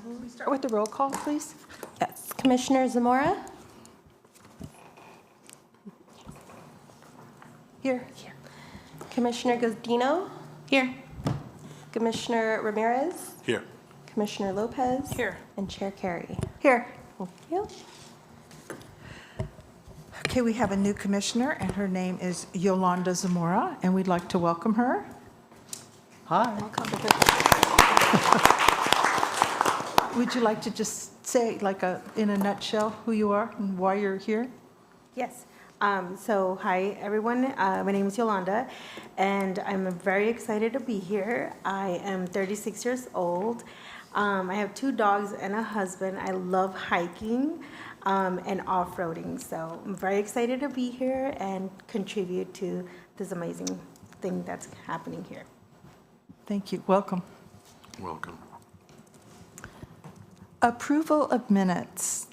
We start with the roll call, please. Yes. Commissioner Zamora? Here. Commissioner Godino? Here. Commissioner Ramirez? Here. Commissioner Lopez? Here. And Chair Carey. Here. Thank you. Okay, we have a new commissioner, and her name is Yolanda Zamora, and we'd like to welcome her. Hi. Would you like to just say, in a nutshell, who you are and why you're here? Yes. So, hi, everyone. My name is Yolanda, and I'm very excited to be here. I am 36 years old. I have 2 dogs and a husband. I love hiking and off-roading. So I'm very excited to be here and contribute to this amazing thing that's happening here. Thank you. Welcome. Welcome. Approval of minutes.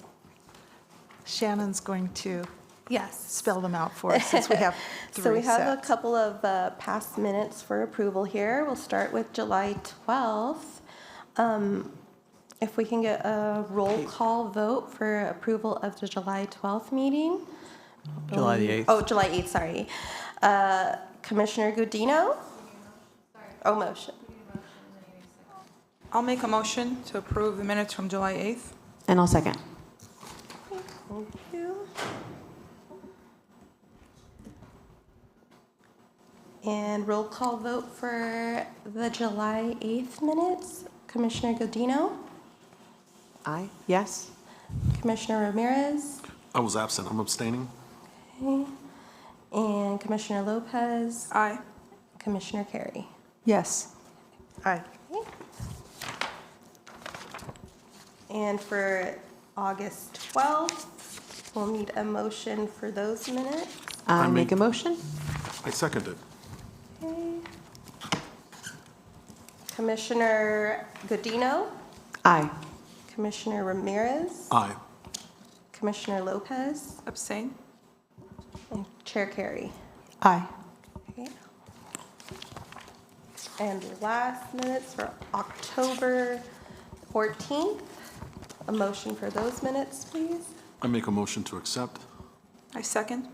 Shannon's going to Yes. spell them out for us since we have 3 So we have a sets. couple of past minutes for approval here. We'll start with July 12th. If we can get a roll call vote for approval of the July 12th meeting. July the 8th. Oh, July 8th, sorry. Commissioner Godino? Oh, motion. I'll make a motion to approve the minutes from July 8th. And I'll second. Thank you. And roll call vote for the July 8th minutes. Commissioner Godino? Aye. Yes. Commissioner Ramirez? I was absent. I'm abstaining. Okay. And Commissioner Lopez? Aye. Commissioner Carey? Yes. Aye. And for August 12th, we'll need a motion for those minutes. I make- make a motion. I second it. Okay. Commissioner Godino? Aye. Commissioner Ramirez? Aye. Commissioner Lopez? Abstain? And Chair Carey? Aye. Okay. And the last minutes for October 14th. A motion for those minutes, please. I make a motion to accept. I second?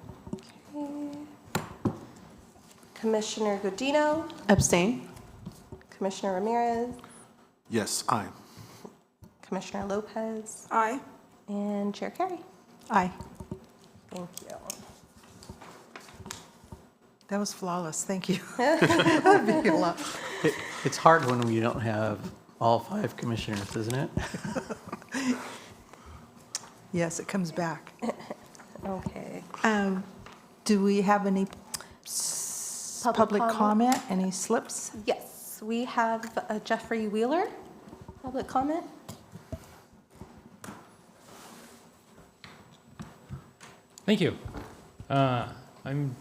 Okay. Commissioner Godino? Abstain. Commissioner Ramirez? Yes, aye. Commissioner Lopez? Aye. And Chair Carey? Aye. Thank you. That was flawless. Thank you. That'd be a lot. It's hard when we don't have all 5 commissioners, isn't it? Yes, it comes back. Okay. Do we have any public comment? comment? Any slips? Yes, we have Jeffrey Wheeler, public comment. Thank you. I'm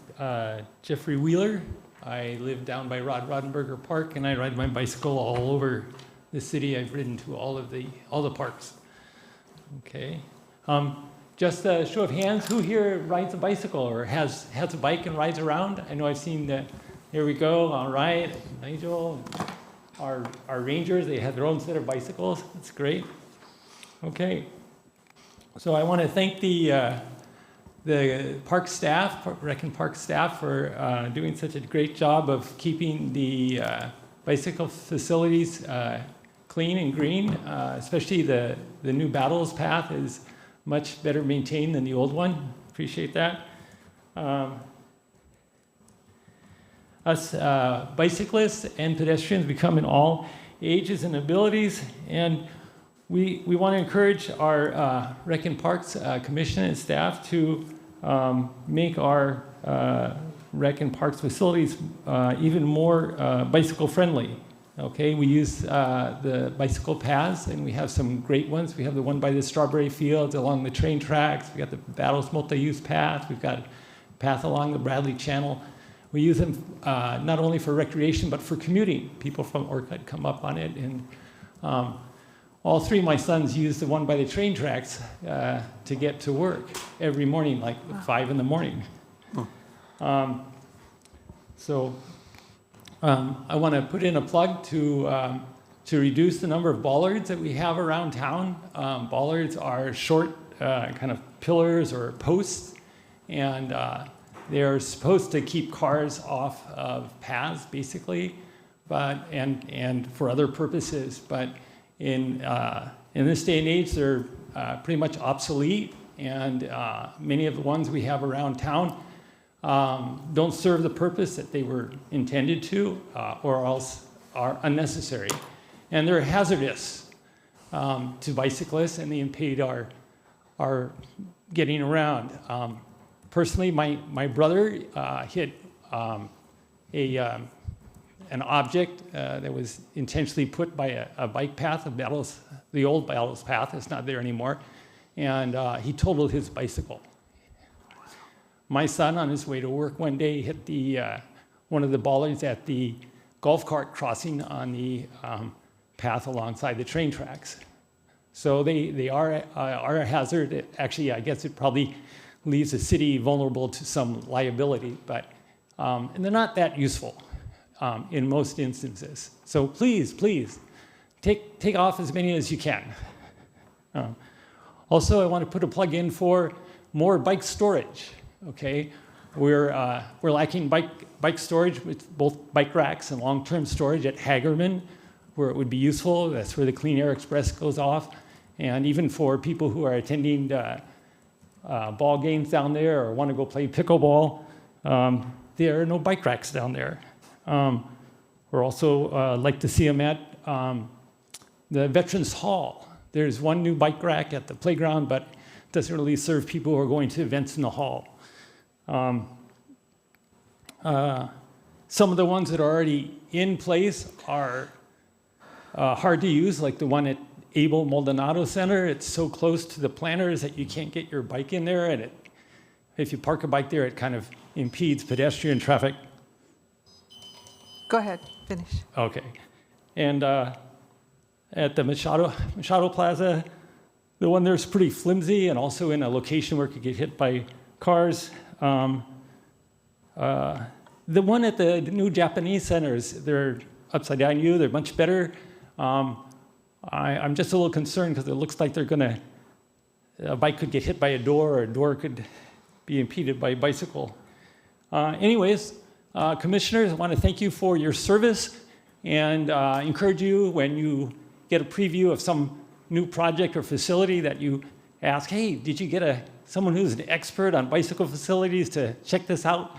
Jeffrey Wheeler. I live down by Rod Roddenberger Park, and I ride my bicycle all over the city. I've ridden to all the parks. Okay. Just a show of hands, who here rides a bicycle or has a bike and rides around? I know I've seen that. Here we go. All right, Nigel, our rangers, they have their own set of bicycles. That's great. Okay. So I want to thank the park staff, Rec and Park staff, for doing such a great job of keeping the bicycle facilities clean and green. Especially the new Battles path is much better maintained than the old one. Appreciate that. Us bicyclists and pedestrians, we come in all ages and abilities, and we want to encourage our Rec and Parks Commission and staff to make our Rec and Parks facilities even more bicycle friendly. Okay, we use the bicycle paths, and we have some great ones. We have the one by the strawberry fields along the train tracks. We got the Battles multi-use path. We've got a path along the Bradley Channel. We use them not only for recreation but for commuting. People from Orcutt come up on it, and all 3 of my sons use the one by the train tracks to get to work every morning, like 5 in the morning. I want to put in a plug to to reduce the number of bollards that we have around town. Bollards are short kind of pillars or posts, and they're supposed to keep cars off of paths, basically, and for other purposes. But in this day and age, they're pretty much obsolete, and many of the ones we have around town don't serve the purpose that they were intended to, or else are unnecessary. And they're hazardous to bicyclists, and the impede are getting around. Personally, my brother hit an object that was intentionally put by a bike path, the old Battles path. It's not there anymore. And he totaled his bicycle. My son, on his way to work one day, hit one of the bollards at the golf cart crossing on the path alongside the train tracks. So they are a hazard. Actually, I guess it probably leaves the city vulnerable to some liability, but and they're not that useful in most instances. So please take off as many as you can. Also, I want to put a plug in for more bike storage. Okay, we're lacking bike storage with both bike racks and long-term storage at Hagerman, where it would be useful. That's where the Clean Air Express goes off, and even for people who are attending ball games down there or want to go play pickleball, there are no bike racks down there. We're also like to see them at the Veterans Hall. There's one new bike rack at the playground, but it doesn't really serve people who are going to events in the hall. Some of the ones that are already in place are hard to use, like the one at Abel Maldonado Center. It's so close to the planters that you can't get your bike in there, and if you park a bike there, it kind of impedes pedestrian traffic. Go ahead, finish. Okay. And at the Machado Plaza, the one there's pretty flimsy and also in a location where it could get hit by cars. The one at the new Japanese centers, they're upside down U, they're much better. I'm just a little concerned because it looks like a bike could get hit by a door, or a door could be impeded by a bicycle. Anyways, commissioners, I want to thank you for your service and encourage you when you get a preview of some new project or facility that you ask, hey, did you get someone who's an expert on bicycle facilities to check this out,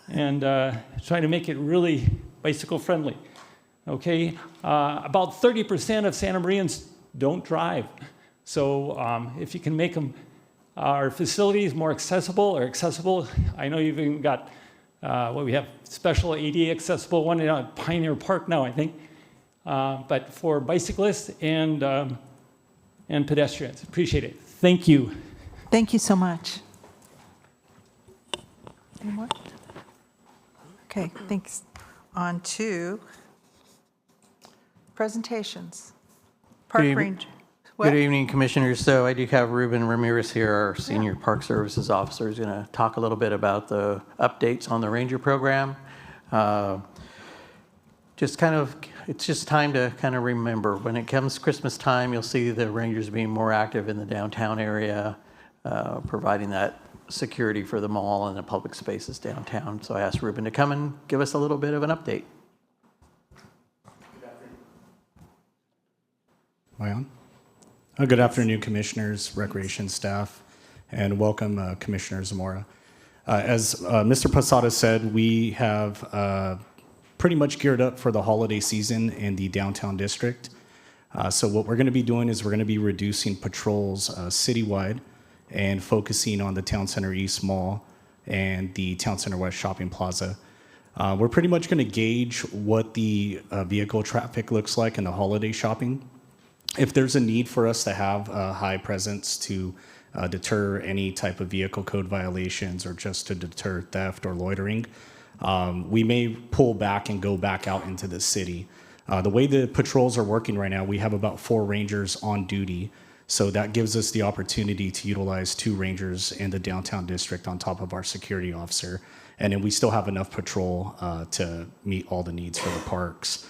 and try to make it really bicycle friendly. Okay, about 30% of Santa Marians don't drive. So if you can make our facilities more accessible, I know you've even got we have special ADA accessible one in Pioneer Park now, I think. But for bicyclists and pedestrians, appreciate it. Thank you. Thank you so much. Any more? Okay, thanks. On to presentations. Park Good Ranger. What? Good evening, Commissioners. So I do have Ruben Ramirez here, our Senior Park Services Officer, who's going to talk a little bit about the updates on the Ranger program. It's just time to kind of remember, when it comes Christmas time, you'll see the Rangers being more active in the downtown area, providing that security for the mall and the public spaces downtown. So I asked Ruben to come and give us a little bit of an update. Am I on? Good afternoon, Commissioners, Recreation staff, and welcome, Commissioner Zamora. As Mr. Posada said, we have pretty much geared up for the holiday season in the downtown district. So what we're going to be doing is we're going to be reducing patrols citywide and focusing on the Town Center East Mall and the Town Center West Shopping Plaza. We're pretty much going to gauge what the vehicle traffic looks like in the holiday shopping. If there's a need for us to have a high presence to deter any type of vehicle code violations or just to deter theft or loitering, we may pull back and go back out into the city. The way the patrols are working right now, we have about 4 Rangers on duty. So that gives us the opportunity to utilize 2 Rangers in the downtown district on top of our security officer. And then we still have enough patrol to meet all the needs for the parks.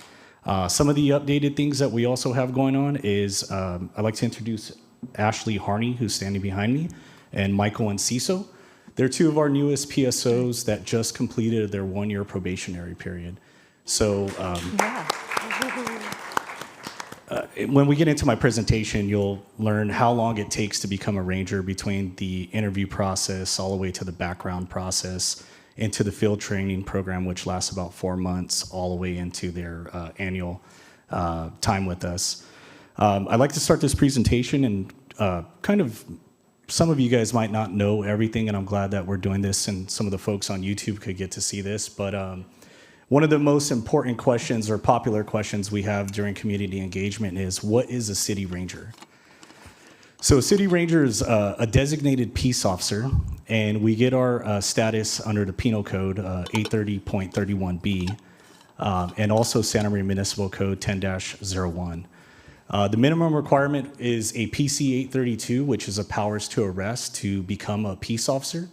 Some of the updated things that we also have going on is I'd like to introduce Ashley Harney, who's standing behind me, and Michael Enciso. They're two of our newest PSOs that just completed their 1-year probationary period. So when we get into my presentation, you'll learn how long it takes to become a ranger between the interview process all the way to the background process into the field training program, which lasts about 4 months, all the way into their annual time with us. I'd like to start this presentation and kind of, some of you guys might not know everything, and I'm glad that we're doing this and some of the folks on YouTube could get to see this, but one of the most important questions or popular questions we have during community engagement is, what is a city ranger? So a city ranger is a designated peace officer, and we get our status under the Penal Code 830.31B, and also Santa Maria Municipal Code 10-01. The minimum requirement is a PC 832, which is a powers to arrest to become a peace officer.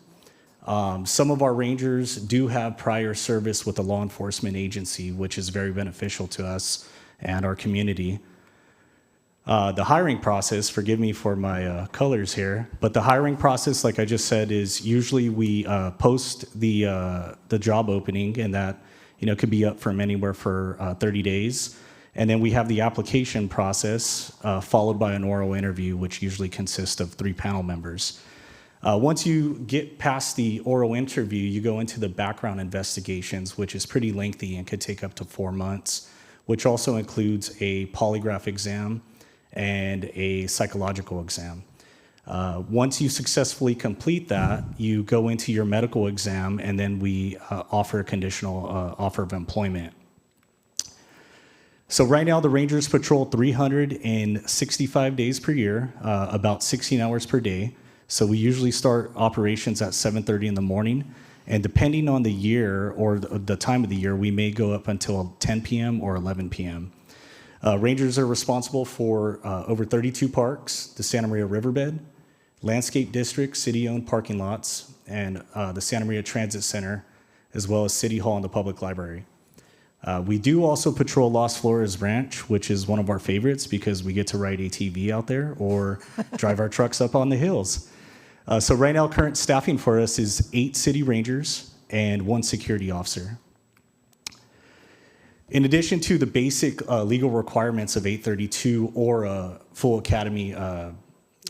Some of our rangers do have prior service with a law enforcement agency, which is very beneficial to us and our community. The hiring process, forgive me for my colors here, but the hiring process, like I just said, is usually we post the job opening, and that could be up from anywhere for 30 days. And then we have the application process followed by an oral interview, which usually consists of 3 panel members. Once you get past the oral interview, you go into the background investigations, which is pretty lengthy and could take up to 4 months, which also includes a polygraph exam and a psychological exam. Once you successfully complete that, you go into your medical exam, and then we offer a conditional offer of employment. So right now, the Rangers patrol 365 days per year, about 16 hours per day. So we usually start operations at 7:30 in the morning, and depending on the year or the time of the year, we may go up until 10 p.m. or 11 p.m. Rangers are responsible for over 32 parks, the Santa Maria Riverbed, Landscape District, city-owned parking lots, and the Santa Maria Transit Center, as well as City Hall and the Public Library. We do also patrol Las Flores Ranch, which is one of our favorites because we get to ride ATV out there or drive our trucks up on the hills. So right now, current staffing for us is 8 city rangers and 1 security officer. In addition to the basic legal requirements of 832 or a full academy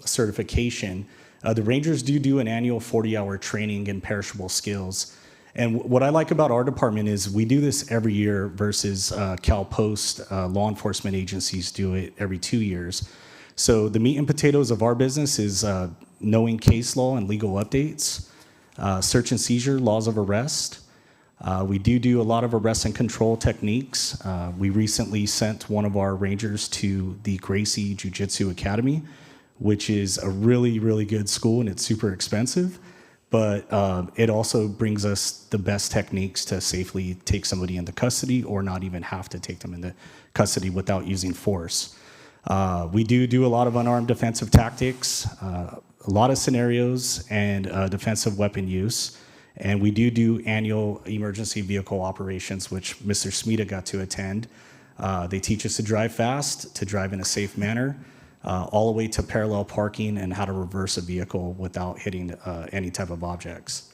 certification, the Rangers do an annual 40-hour training in perishable skills. And what I like about our department is we do this every year versus CalPost law enforcement agencies do it every 2 years. So the meat and potatoes of our business is knowing case law and legal updates, search and seizure, laws of arrest. We do a lot of arrest and control techniques. We recently sent one of our rangers to the Gracie Jiu-Jitsu Academy, which is a really, really good school, and it's super expensive. But it also brings us the best techniques to safely take somebody into custody or not even have to take them into custody without using force. We do a lot of unarmed defensive tactics, a lot of scenarios, and defensive weapon use. And we do annual emergency vehicle operations, which Mr. Smita got to attend. They teach us to drive fast, to drive in a safe manner, all the way to parallel parking and how to reverse a vehicle without hitting any type of objects.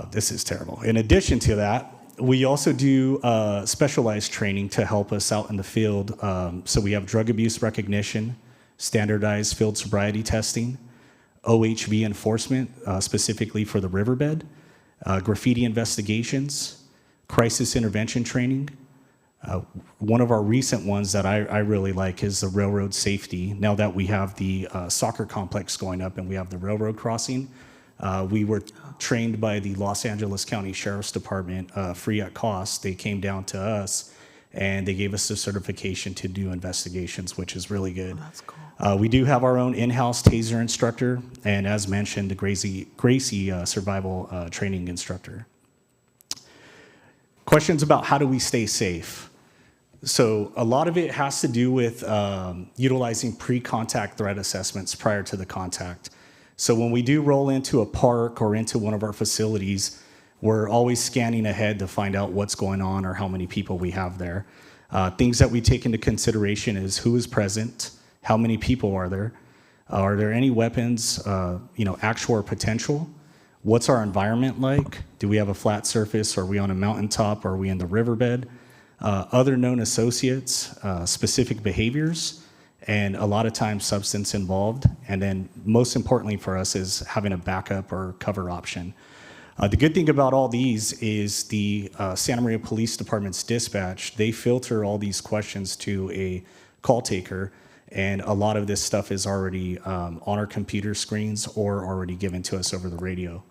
This is terrible. In addition to that, we also do specialized training to help us out in the field. So we have drug abuse recognition, standardized field sobriety testing, OHV enforcement, specifically for the riverbed, graffiti investigations, crisis intervention training. One of our recent ones that I really like is the railroad safety. Now that we have the soccer complex going up and we have the railroad crossing, we were trained by the Los Angeles County Sheriff's Department free at cost. They came down to us and they gave us the certification to do investigations, which is really good. Oh, that's cool. We do have our own in-house taser instructor, and as mentioned, the Gracie survival training instructor. Questions about how do we stay safe? So a lot of it has to do with utilizing pre-contact threat assessments prior to the contact. So when we do roll into a park or into one of our facilities, we're always scanning ahead to find out what's going on or how many people we have there. Things that we take into consideration is who is present, how many people are there any weapons, actual or potential? What's our environment like? Do we have a flat surface? Are we on a mountaintop? Are we in the riverbed? Other known associates, specific behaviors, and a lot of times substance involved. And then most importantly for us is having a backup or cover option. The good thing about all these is the Santa Maria Police Department's dispatch, they filter all these questions to a call taker, and a lot of this stuff is already on our computer screens or already given to us over the radio.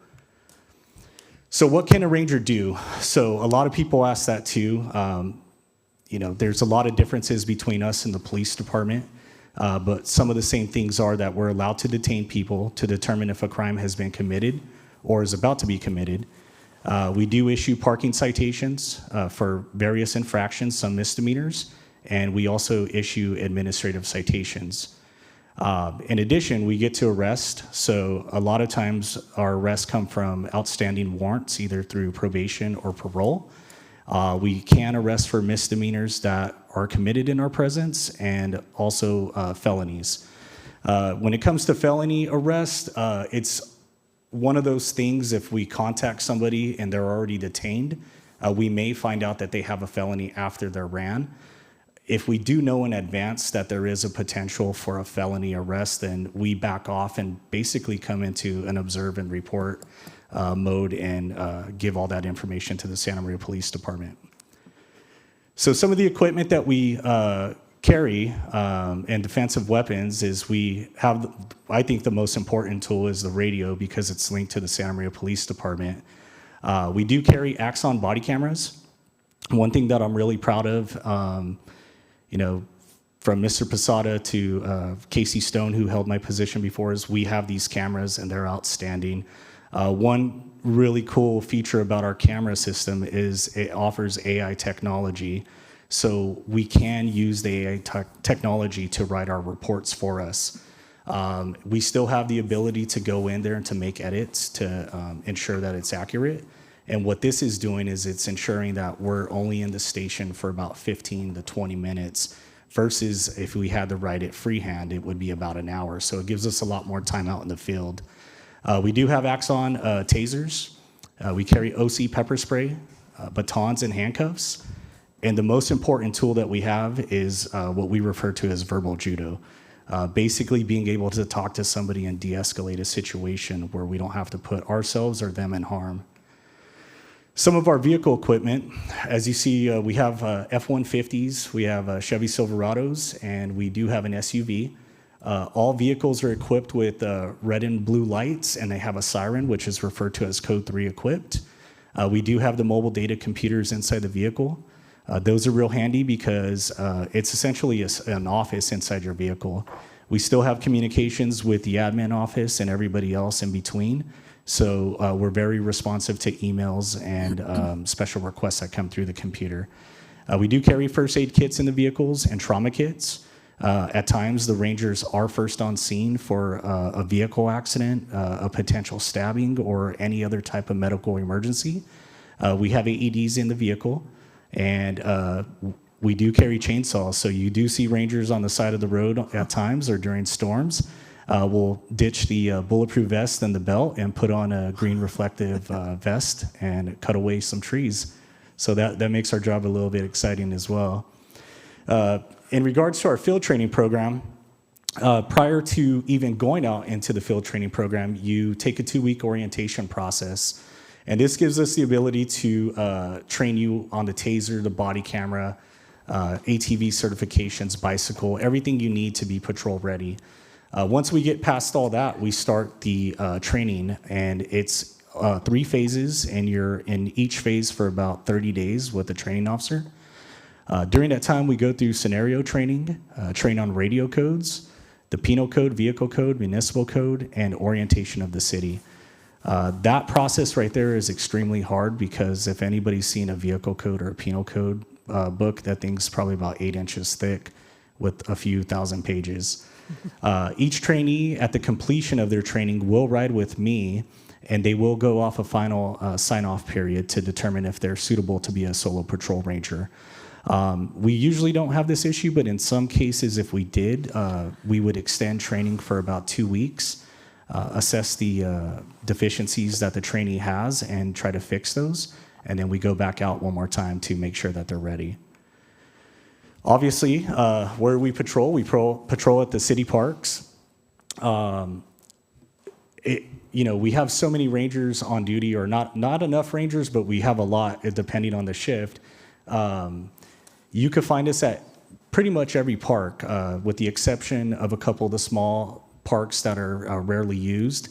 So what can a ranger do? So a lot of people ask that too. There's a lot of differences between us and the police department, but some of the same things are that we're allowed to detain people to determine if a crime has been committed or is about to be committed. We do issue parking citations for various infractions, some misdemeanors, and we also issue administrative citations. In addition, we get to arrest, so a lot of times our arrests come from outstanding warrants, either through probation or parole. We can arrest for misdemeanors that are committed in our presence, and also felonies. When it comes to felony arrest, it's one of those things, if we contact somebody and they're already detained, we may find out that they have a felony after they're ran. If we do know in advance that there is a potential for a felony arrest, then we back off and basically come into an observe and report mode and give all that information to the Santa Maria Police Department. So some of the equipment that we carry and defensive weapons is we have, I think the most important tool is the radio because it's linked to the Santa Maria Police Department. We do carry Axon body cameras. One thing that I'm really proud of, from Mr. Posada to Casey Stone, who held my position before, is we have these cameras and they're outstanding. One really cool feature about our camera system is it offers AI technology. So we can use the AI technology to write our reports for us. We still have the ability to go in there and to make edits to ensure that it's accurate. And what this is doing is it's ensuring that we're only in the station for about 15 to 20 minutes versus if we had to write it freehand, it would be about an hour. So it gives us a lot more time out in the field. We do have Axon tasers. We carry OC pepper spray, batons, and handcuffs. And the most important tool that we have is what we refer to as verbal judo. Basically being able to talk to somebody and de-escalate a situation where we don't have to put ourselves or them in harm. Some of our vehicle equipment, as you see, we have F-150s, we have Chevy Silverados, and we do have an SUV. All vehicles are equipped with red and blue lights, and they have a siren, which is referred to as Code 3 equipped. We do have the mobile data computers inside the vehicle. Those are real handy because it's essentially an office inside your vehicle. We still have communications with the admin office and everybody else in between. So we're very responsive to emails and special requests that come through the computer. We do carry first aid kits in the vehicles and trauma kits. At times, the Rangers are first on scene for a vehicle accident, a potential stabbing, or any other type of medical emergency. We have AEDs in the vehicle, and we do carry chainsaws. So you do see Rangers on the side of the road at times or during storms. We'll ditch the bulletproof vest and the belt and put on a green reflective vest and cut away some trees. So that makes our job a little bit exciting as well. In regards to our field training program, prior to even going out into the field training program, you take a 2-week orientation process. And this gives us the ability to train you on the taser, the body camera, ATV certifications, bicycle, everything you need to be patrol ready. Once we get past all that, we start the training, and it's 3 phases, and you're in each phase for about 30 days with the training officer. During that time, we go through scenario training, train on radio codes, the penal code, vehicle code, municipal code, and orientation of the city. That process right there is extremely hard because if anybody's seen a vehicle code or a penal code book, that thing's probably about 8 inches thick with a few thousand pages. Each trainee at the completion of their training will ride with me, and they will go off a final sign-off period to determine if they're suitable to be a solo patrol ranger. We usually don't have this issue, but in some cases, if we did, we would extend training for about 2 weeks, assess the deficiencies that the trainee has, and try to fix those. And then we go back out one more time to make sure that they're ready. Obviously, where we patrol at the city parks. We have so many rangers on duty, or not enough rangers, but we have a lot depending on the shift. You could find us at pretty much every park, with the exception of a couple of the small parks that are rarely used.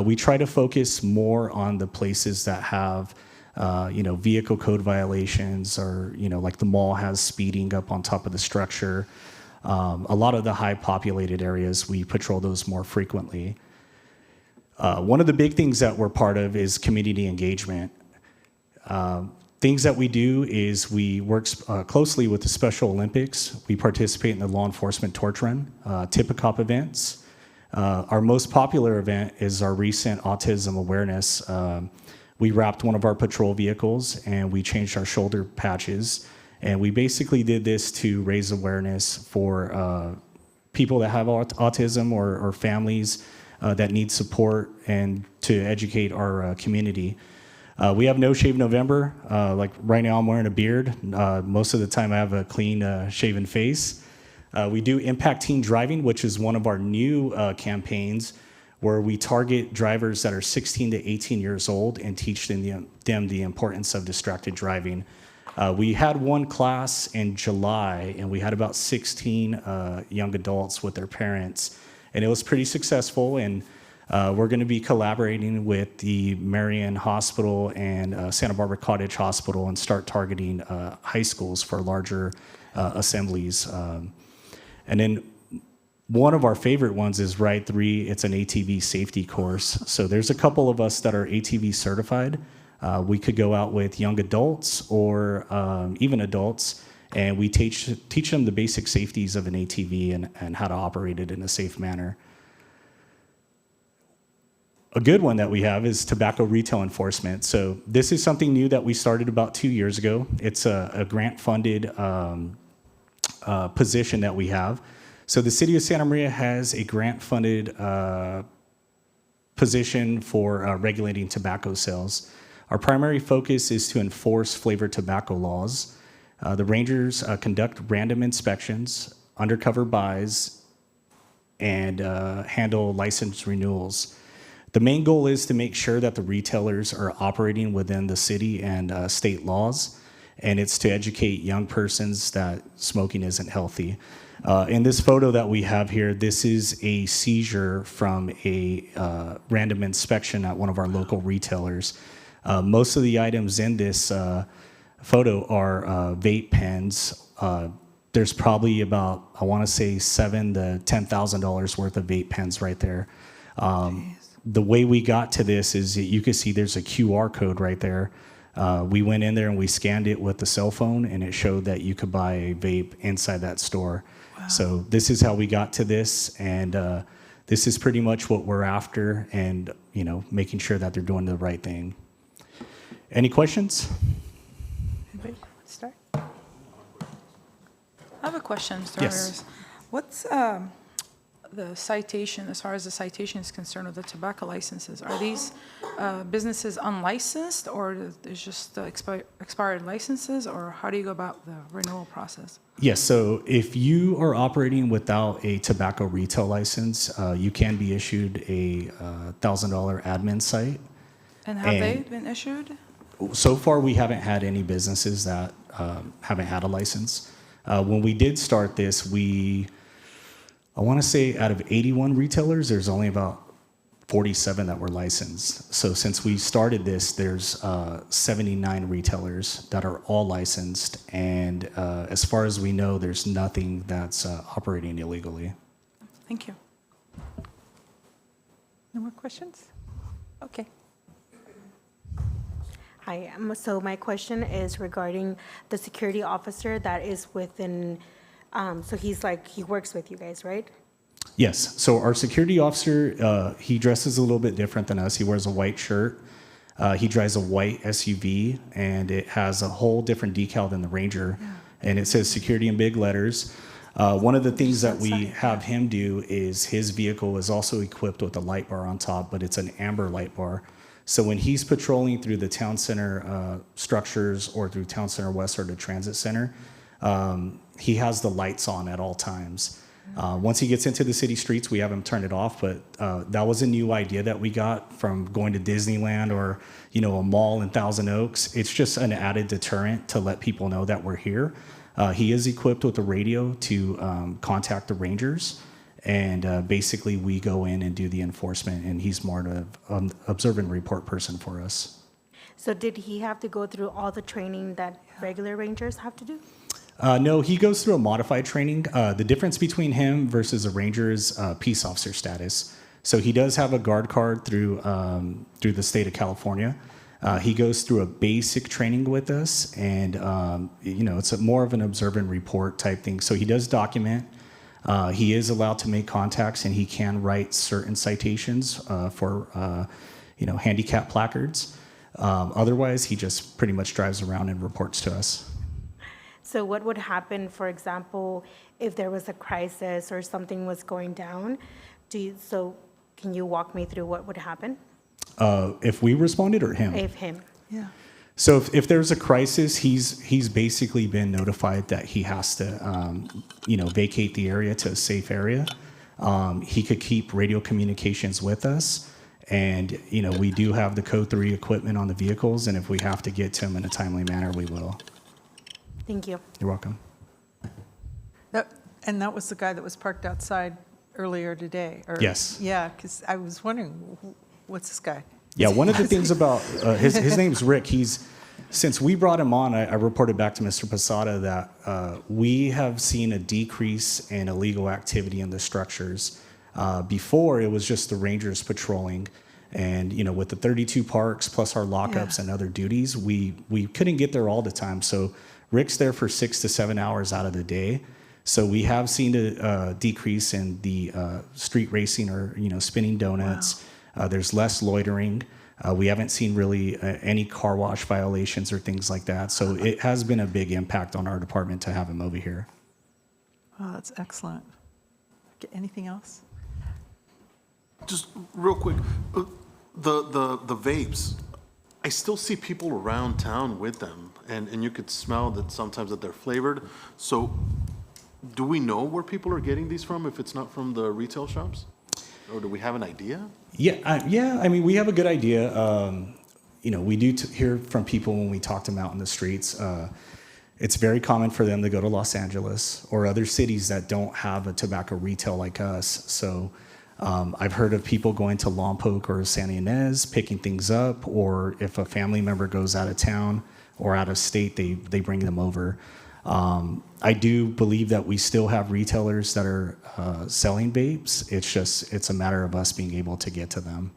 We try to focus more on the places that have, vehicle code violations, or, like the mall has speeding up on top of the structure. A lot of the high populated areas, we patrol those more frequently. One of the big things that we're part of is community engagement. Things that we do is we work closely with the Special Olympics. We participate in the law enforcement torch run, Tip-A-Cop events. Our most popular event is our recent autism awareness. We wrapped one of our patrol vehicles and we changed our shoulder patches. And we basically did this to raise awareness for people that have autism, or families that need support, and to educate our community. We have No Shave November. Like right now I'm wearing a beard. Most of the time I have a clean shaven face. We do Impact Teen Driving, which is one of our new campaigns, where we target drivers that are 16 to 18 years old and teach them the importance of distracted driving. We had one class in July, and we had about 16 young adults with their parents, and it was pretty successful. And we're going to be collaborating with the Marion Hospital and Santa Barbara Cottage Hospital and start targeting high schools for larger assemblies. And then one of our favorite ones is Ride 3. It's an ATV safety course. So there's a couple of us that are ATV certified. We could go out with young adults or even adults, and we teach them the basic safeties of an ATV and how to operate it in a safe manner. A good one that we have is tobacco retail enforcement. So this is something new that we started about 2 years ago. It's a grant-funded position that we have. So the City of Santa Maria has a grant-funded position for regulating tobacco sales. Our primary focus is to enforce flavored tobacco laws. The Rangers conduct random inspections, undercover buys, and handle license renewals. The main goal is to make sure that the retailers are operating within the city and state laws, and it's to educate young persons that smoking isn't healthy. In this photo that we have here, this is a seizure from a random inspection at one of our local retailers. Most of the items in this photo are vape pens. There's probably about, I want to say, $7,000 to $10,000 worth of vape pens right there. The way we got to this is that you can see there's a QR code right there. We went in there and we scanned it with the cell phone, and it showed that you could buy a vape inside that store. Wow. So this is how we got to this, and this is pretty much what we're after, and making sure that they're doing the right thing. Any questions? Anybody want to start? I have a question, Mr. Yes. Ramirez. What's the citation, as far as the citation is concerned, of the tobacco licenses? Are these businesses unlicensed, or is just expired licenses, or how do you go about the renewal process? Yes, so if you are operating without a tobacco retail license, you can be issued a $1,000 admin site. And have they been issued? So far, we haven't had any businesses that haven't had a license. When we did start this, I want to say out of 81 retailers, there's only about 47 that were licensed. So since we started this, there's 79 retailers that are all licensed. And as far as we know, there's nothing that's operating illegally. Thank you. No more questions? Okay. Hi, so my question is regarding the security officer that is within, so he works with you guys, right? Yes. So our security officer, he dresses a little bit different than us. He wears a white shirt. He drives a white SUV, and it has a whole different decal than the Ranger. and it says security in big letters. One of the things that we have him do is his vehicle is also equipped with a light bar on top, but it's an amber light bar. So when he's patrolling through the town center structures or through town center west or the transit center, he has the lights on at all times. Once he gets into the city streets, we have him turn it off, but that was a new idea that we got from going to Disneyland or, a mall in Thousand Oaks. It's just an added deterrent to let people know that we're here. He is equipped with a radio to contact the rangers, and basically we go in and do the enforcement, and he's more of an observe and report person for us. So did he have to go through all the training that regular rangers have to do? No, he goes through a modified training. The difference between him versus a ranger is peace officer status. So he does have a guard card through the state of California. He goes through a basic training with us, and it's more of an observe and report type thing. So he does document. He is allowed to make contacts, and he can write certain citations for handicap placards. Otherwise, he just pretty much drives around and reports to us. So what would happen, for example, if there was a crisis or something was going down? Can you walk me through what would happen? If we responded or him? If him. Yeah. So if there's a crisis, he's basically been notified that he has to, vacate the area to a safe area. He could keep radio communications with us. And, we do have the Code 3 equipment on the vehicles. And if we have to get to him in a timely manner, we will. Thank you. You're welcome. And that was the guy that was parked outside earlier today? Yes. Yeah, because I was wondering, what's this guy? Yeah, one of the things about his name's Rick. Since we brought him on, I reported back to Mr. Posada that we have seen a decrease in illegal activity in the structures. Before, it was just the rangers patrolling. And, with the 32 parks plus our lockups and other duties, we couldn't get there all the time. So Rick's there for 6 to 7 hours out of the day. So we have seen a decrease in the street racing or, spinning donuts. Wow. There's less loitering. We haven't seen really any car wash violations or things like that. So it has been a big impact on our department to have him over here. Oh, that's excellent. Anything else? Just real quick, the vapes, I still see people around town with them, and you could smell that sometimes that they're flavored. So do we know where people are getting these from if it's not from the retail shops? Or do we have an idea? Yeah. I mean, we have a good idea. We do hear from people when we talk to them out in the streets. It's very common for them to go to Los Angeles or other cities that don't have a tobacco retail like us. So I've heard of people going to Lompoc or Santa Ynez, picking things up, or if a family member goes out of town or out of state, they bring them over. I do believe that we still have retailers that are selling vapes. It's a matter of us being able to get to them.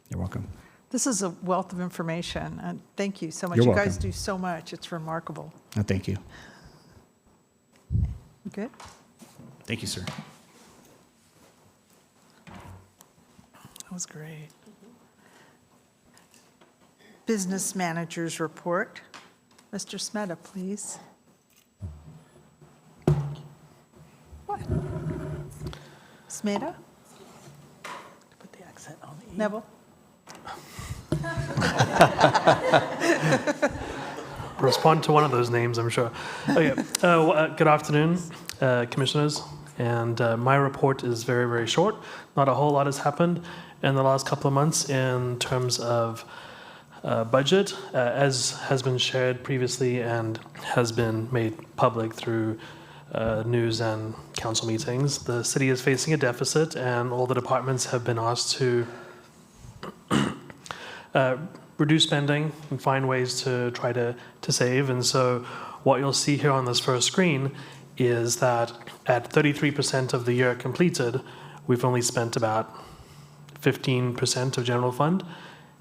You're welcome. This is a wealth of information, and thank you so much. You're You welcome. guys do so much. It's remarkable. Thank you. Good? Thank you, sir. That was great. Business managers report. Mr. Smeta, please. What? Smeta? Put the accent on the E. Neville? Respond to one of those names, I'm sure. Okay. Good afternoon, commissioners. And my report is very, very short. Not a whole lot has happened in the last couple of months in terms of budget, as has been shared previously and has been made public through news and council meetings. The city is facing a deficit, and all the departments have been asked to reduce spending and find ways to try to save. And so what you'll see here on this first screen is that at 33% of the year completed, we've only spent about 15% of general fund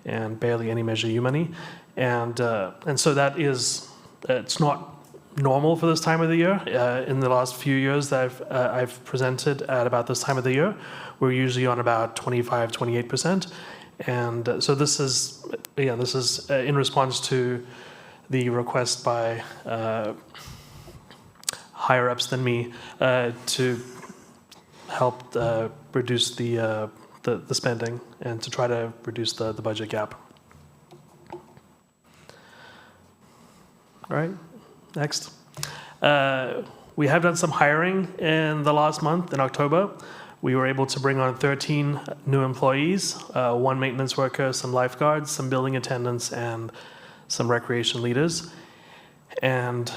and barely any Measure U money. And so that is, it's not normal for this time of the year. In the last few years that I've presented at about this time of the year, we're usually on about 25, 28%. And so this is in response to the request by higher ups than me to help reduce the spending and to try to reduce the budget gap. All right, next. We have done some hiring in the last month, in October. We were able to bring on 13 new employees, 1 maintenance worker, some lifeguards, some building attendants, and some recreation leaders. And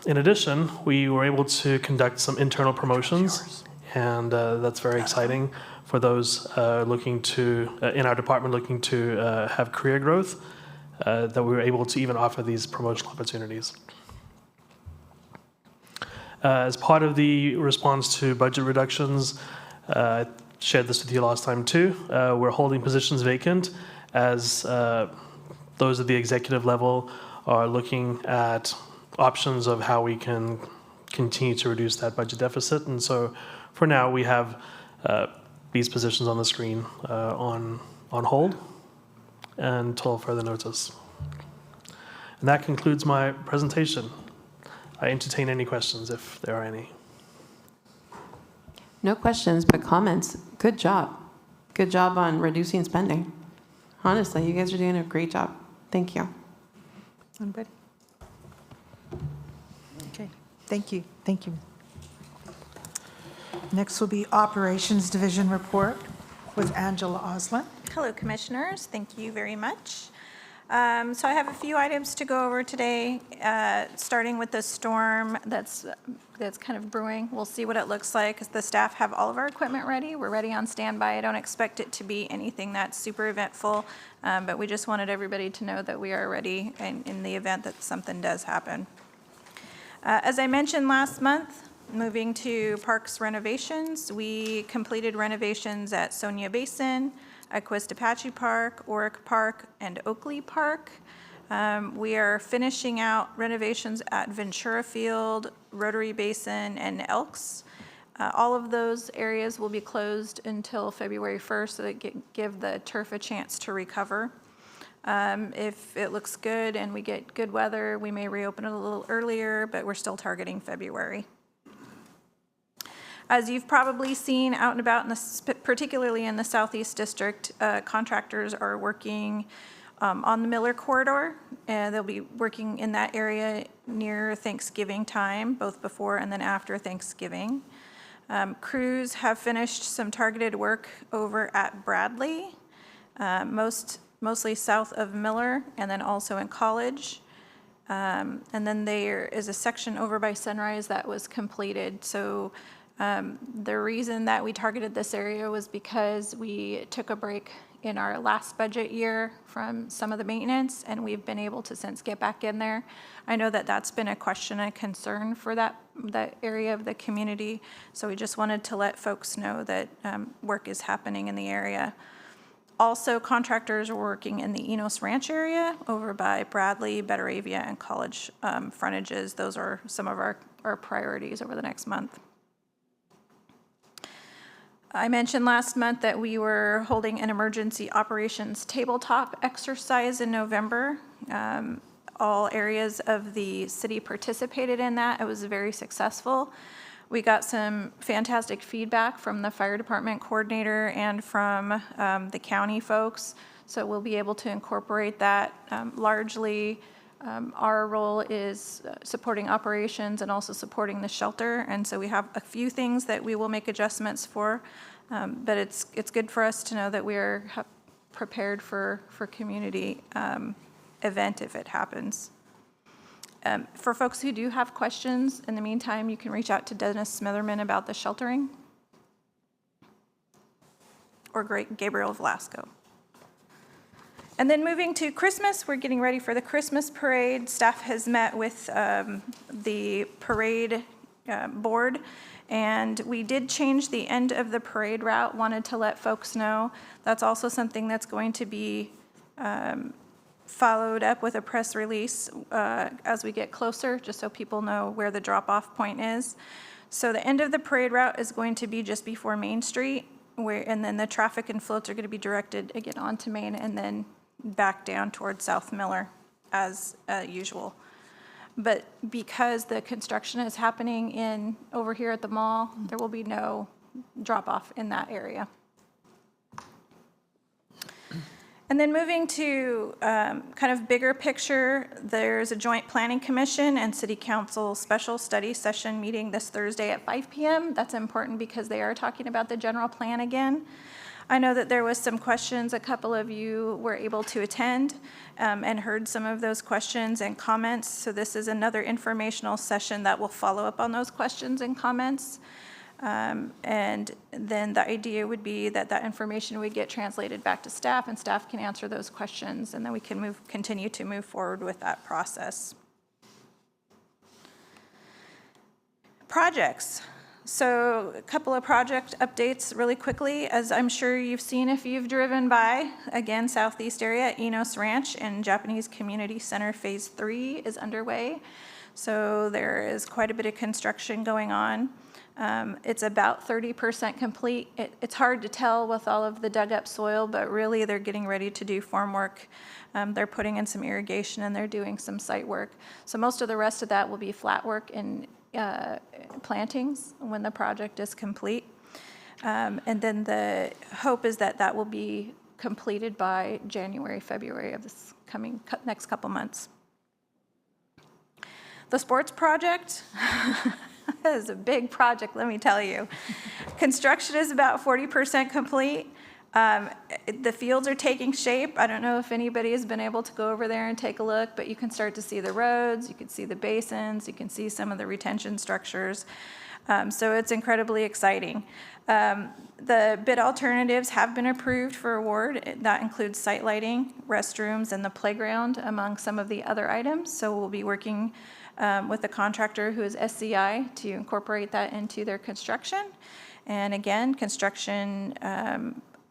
in addition, we were able to conduct some internal promotions, and that's very exciting for those looking to, in our department, looking to have career growth, that we were able to even offer these promotional opportunities. As part of the response to budget reductions, I shared this with you last time too, we're holding positions vacant as those at the executive level are looking at options of how we can continue to reduce that budget deficit. And so for now, we have these positions on the screen on hold until further notice. And that concludes my presentation. I entertain any questions if there are any. No questions, but comments. Good job. Good job on reducing spending. Honestly, you guys are doing a great job. Thank you. Anybody? Okay, thank you, thank you. Next will be Operations Division Report with Angela Oslin. Hello, Commissioners. Thank you very much. So I have a few items to go over today, starting with the storm that's kind of brewing. We'll see what it looks like. The staff have all of our equipment ready. We're ready on standby. I don't expect it to be anything that's super eventful, but we just wanted everybody to know that we are ready in the event that something does happen. As I mentioned last month, moving to parks renovations, we completed renovations at Sonia Basin, Aquist-Apache Park, Oric Park, and Oakley Park. We are finishing out renovations at Ventura Field, Rotary Basin, and Elks. All of those areas will be closed until February 1st so that give the turf a chance to recover. If it looks good and we get good weather, we may reopen it a little earlier, but we're still targeting February. As you've probably seen out and about, particularly in the Southeast District, contractors are working on the Miller Corridor. They'll be working in that area near Thanksgiving time, both before and then after Thanksgiving. Crews have finished some targeted work over at Bradley, mostly south of Miller, and then also in College. And then there is a section over by Sunrise that was completed. So the reason that we targeted this area was because we took a break in our last budget year from some of the maintenance, and we've been able to since get back in there. I know that that's been a question and concern for that area of the community, so we just wanted to let folks know that work is happening in the area. Also, contractors are working in the Enos Ranch area over by Bradley, Betaravia, and College frontages. Those are some of our priorities over the next month. I mentioned last month that we were holding an emergency operations tabletop exercise in November. All areas of the city participated in that. It was very successful. We got some fantastic feedback from the fire department coordinator and from the county folks. So we'll be able to incorporate that. Largely, our role is supporting operations and also supporting the shelter. And so we have a few things that we will make adjustments for. But it's good for us to know that we are prepared for community event if it happens. For folks who do have questions, in the meantime, you can reach out to Dennis Smitherman about the sheltering or Gabriel Velasco. And then moving to Christmas, we're getting ready for the Christmas parade. Staff has met with the parade board, and we did change the end of the parade route. Wanted to let folks know that's also something that's going to be followed up with a press release as we get closer, just so people know where the drop-off point is. So the end of the parade route is going to be just before Main Street, and then the traffic and floats are going to be directed again onto Main and then back down towards South Miller. as usual. But because the construction is happening over here at the mall, there will be no drop-off in that area. And then moving to kind of bigger picture, there's a joint planning commission and city council special study session meeting this Thursday at 5 p.m. That's important because they are talking about the general plan again. I know that there was some questions. A couple of you were able to attend and heard some of those questions and comments. So this is another informational session that will follow up on those questions and comments. And then the idea would be that that information would get translated back to staff, and staff can answer those questions, and then we can continue to move forward with that process. Projects. So a couple of project updates really quickly. As I'm sure you've seen if you've driven by, again, Southeast area, Enos Ranch and Japanese Community Center Phase 3 is underway. So there is quite a bit of construction going on. It's about 30% complete. It's hard to tell with all of the dug up soil, but really they're getting ready to do farm work. They're putting in some irrigation and they're doing some site work. So most of the rest of that will be flat work and plantings when the project is complete. And then the hope is that that will be completed by January, February of this coming next couple months. The sports project. That is a big project, let me tell you. Construction is about 40% complete. The fields are taking shape. I don't know if anybody has been able to go over there and take a look, but you can start to see the roads, you can see the basins, you can see some of the retention structures. So it's incredibly exciting. The bid alternatives have been approved for award. That includes site lighting, restrooms, and the playground, among some of the other items. So we'll be working with the contractor, who is SCI, to incorporate that into their construction. And again, construction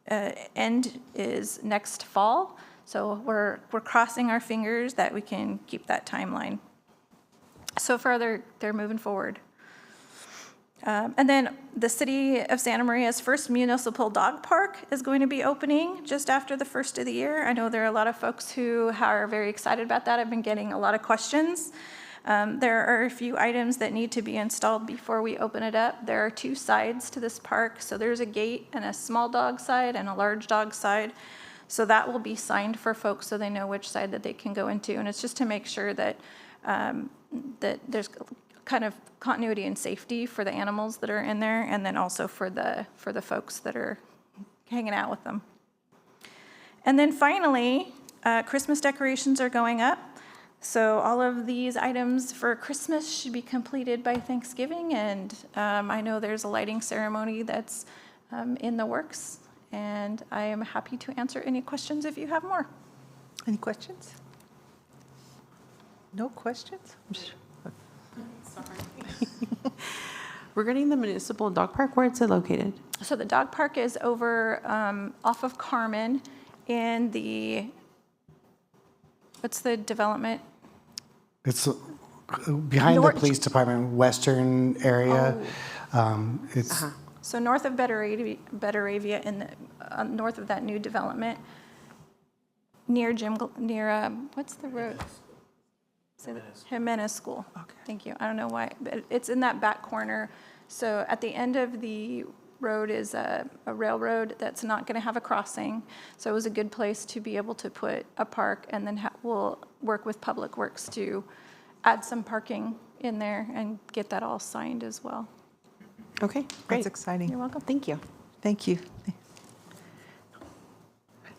end is next fall. So we're crossing our fingers that we can keep that timeline. So far, they're moving forward. And then the City of Santa Maria's first municipal dog park is going to be opening just after the first of the year. I know there are a lot of folks who are very excited about that. I've been getting a lot of questions. There are a few items that need to be installed before we open it up. There are two sides to this park. So there's a gate and a small dog side and a large dog side. So that will be signed for folks so they know which side that they can go into. And it's just to make sure that, that there's kind of continuity and safety for the animals that are in there, and then also for the folks that are hanging out with them. And then finally, Christmas decorations are going up. So all of these items for Christmas should be completed by Thanksgiving, and I know there's a lighting ceremony that's in the works, and I am happy to answer any questions if you have more. Any questions? No questions? Regarding the municipal dog park, where is it located? So the dog park is over off of Carmen in the, what's the development? It's behind North- the police department, western area. It's So north of Betteravia in the, north of that new development, near what's the road? Jimenez School. Okay. Thank you. I don't know why, but it's in that back corner. So at the end of the road is a railroad that's not going to have a crossing. So it was a good place to be able to put a park, and then we'll work with Public Works to add some parking in there and get that all signed as well. Okay, great. That's exciting. You're welcome. Thank you. Thank you.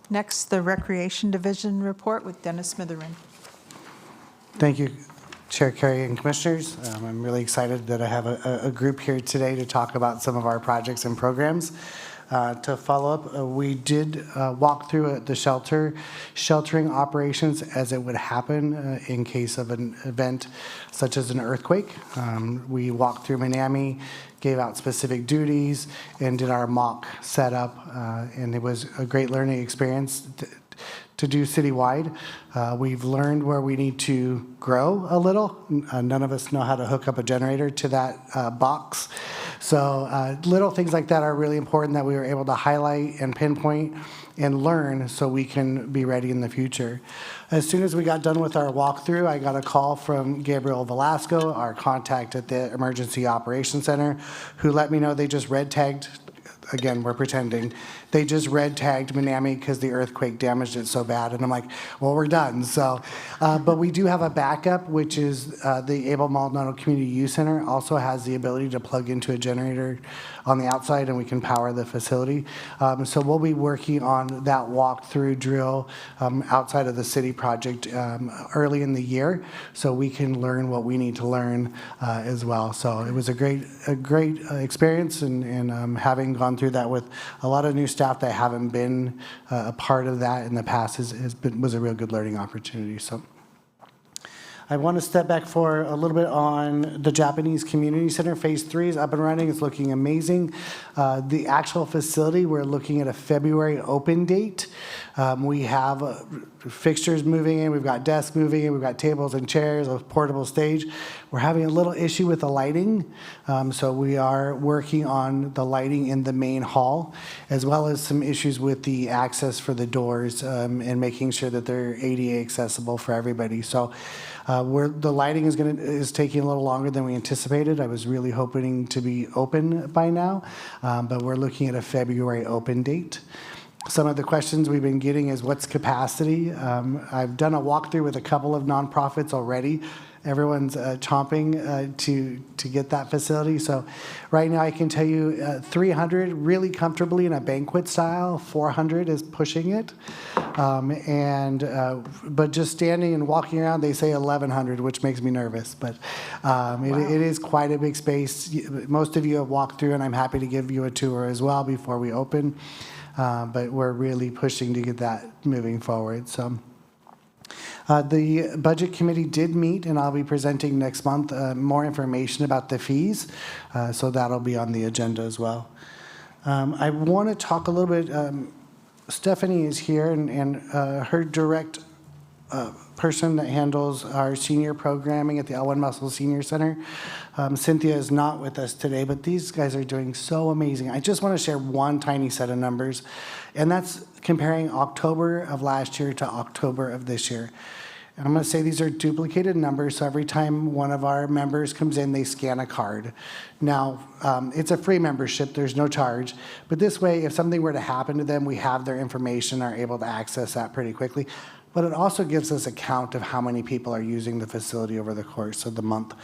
Next, the Recreation Division report with Dennis Smitherin. Thank you, Chair Carey and Commissioners. I'm really excited that I have a group here today to talk about some of our projects and programs. To follow up, we did walk through the sheltering operations as it would happen in case of an event such as an earthquake. We walked through Miami, gave out specific duties, and did our mock setup, and it was a great learning experience. to do citywide. We've learned where we need to grow a little. None of us know how to hook up a generator to that box. So little things like that are really important that we were able to highlight and pinpoint and learn so we can be ready in the future. As soon as we got done with our walkthrough, I got a call from Gabriel Velasco, our contact at the Emergency Operations Center, who let me know they just red tagged. Again, we're pretending. They just red tagged Manami because the earthquake damaged it so bad. And I'm like, well, we're done. So, but we do have a backup, which is the Abel Maldonado Community Youth Center also has the ability to plug into a generator on the outside and we can power the facility. So we'll be working on that walkthrough drill outside of the city project early in the year so we can learn what we need to learn as well. So it was a great experience and having gone through that with a lot of new staff that haven't been a part of that in the past was a real good learning opportunity. So I want to step back for a little bit on the Japanese Community Center. Phase 3 is up and running. It's looking amazing. The actual facility, we're looking at a February open date. We have fixtures moving in. We've got desks moving in. We've got tables and chairs, a portable stage. We're having a little issue with the lighting. So we are working on the lighting in the main hall, as well as some issues with the access for the doors and making sure that they're ADA accessible for everybody. So the lighting is taking a little longer than we anticipated. I was really hoping to be open by now, but we're looking at a February open date. Some of the questions we've been getting is what's capacity? I've done a walkthrough with a couple of nonprofits already. Everyone's chomping to get that facility. So right now I can tell you 300 really comfortably in a banquet style, 400 is pushing it. But just standing and walking around, they say 1,100, which makes me nervous. But it is quite a big space. Most of you have walked through, and I'm happy to give you a tour as well before we open. But we're really pushing to get that moving forward. So the Budget Committee did meet, and I'll be presenting next month more information about the fees. So that'll be on the agenda as well. I want to talk a little bit. Stephanie is here, and her direct person that handles our senior programming at the L1 Muscle Senior Center. Cynthia is not with us today, but these guys are doing so amazing. I just want to share one tiny set of numbers, and that's comparing October of last year to October of this year. And I'm going to say these are duplicated numbers, so every time one of our members comes in, they scan a card. Now, it's a free membership, there's no charge, but this way, if something were to happen to them, we have their information, are able to access that pretty quickly. But it also gives us a count of how many people are using the facility over the course of the month.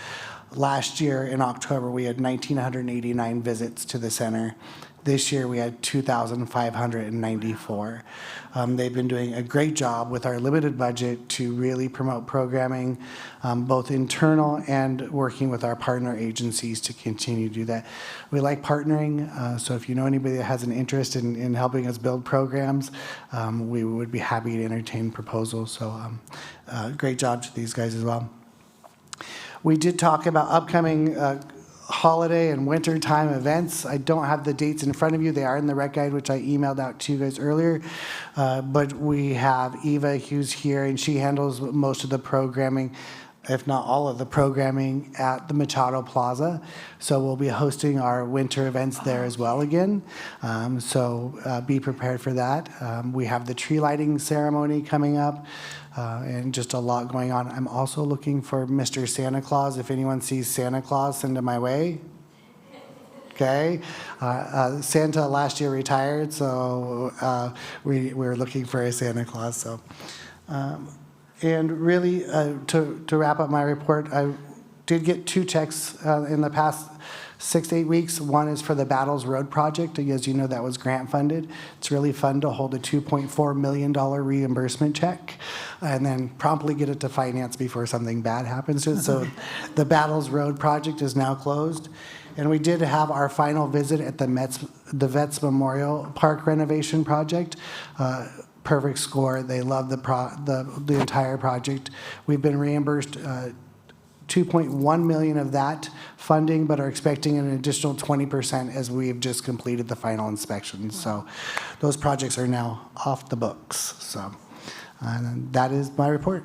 Last year in October, we had 1,989 visits to the center. This year, we had 2,594. They've been doing a great job with our limited budget to really promote programming, both internal and working with our partner agencies to continue to do that. We like partnering, so if you know anybody that has an interest in helping us build programs, we would be happy to entertain proposals. So great job to these guys as well. We did talk about upcoming holiday and wintertime events. I don't have the dates in front of you. They are in the rec guide, which I emailed out to you guys earlier. But we have Eva who's here, and she handles most of the programming, if not all of the programming, at the Machado Plaza. So we'll be hosting our winter events there as well again. So be prepared for that. We have the tree lighting ceremony coming up. And just a lot going on. I'm also looking for Mr. Santa Claus. If anyone sees Santa Claus, send him my way. Okay. Santa last year retired, so we're looking for a Santa Claus. So, and really, to wrap up my report, I did get 2 checks in the past 6 to 8 weeks. One is for the Battles Road project. As you know, that was grant funded. It's really fun to hold a $2.4 million reimbursement check and then promptly get it to finance before something bad happens to it. So the Battles Road project is now closed. And we did have our final visit at the Vets Memorial Park renovation project. Perfect score. They love the entire project. We've been reimbursed 2.1 million of that funding, but are expecting an additional 20% as we have just completed the final inspections. So those projects are now off the books. So that is my report.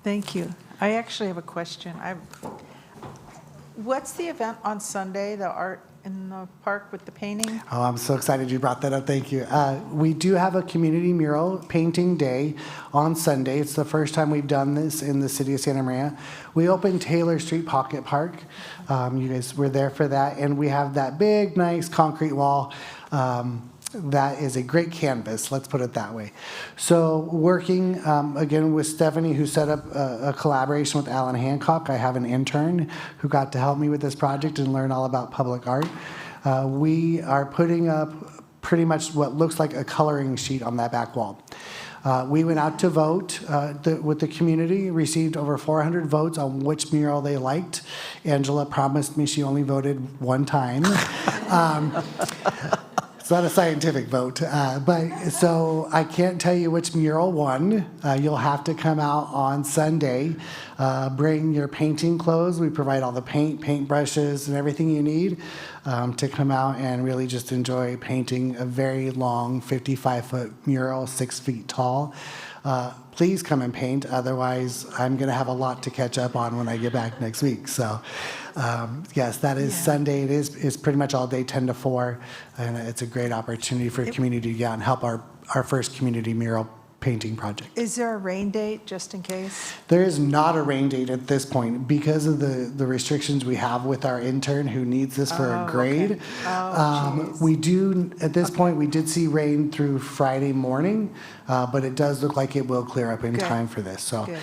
Thank you. I actually have a question. What's the event on Sunday, the art in the park with the painting? Oh, I'm so excited you brought that up. Thank you. We do have a community mural painting day on Sunday. It's the first time we've done this in the city of Santa Maria. We opened Taylor Street Pocket Park. You guys were there for that. And we have that big, nice concrete wall. That is a great canvas, let's put it that way. So working again with Stephanie, who set up a collaboration with Alan Hancock. I have an intern who got to help me with this project and learn all about public art. We are putting up pretty much what looks like a coloring sheet on that back wall. We went out to vote with the community, received over 400 votes on which mural they liked. Angela promised me she only voted one time. It's not a scientific vote, but so I can't tell you which mural won. You'll have to come out on Sunday. Bring your painting clothes. We provide all the paint brushes, and everything you need to come out and really just enjoy painting a very long 55-foot mural, 6 feet tall. Please come and paint. Otherwise, I'm going to have a lot to catch up on when I get back next week. So. Yes, that is Sunday. It is pretty much all day, 10 to 4, and it's a great opportunity for community to get out and help our first community mural painting project. Is there a rain date, just in case? There is not a rain date at this point because of the restrictions we have with our intern who needs this for a grade. Okay. Oh, We do, at this point, we did see rain through Friday morning, but it does look like it will clear up in Good. time for this. So Good.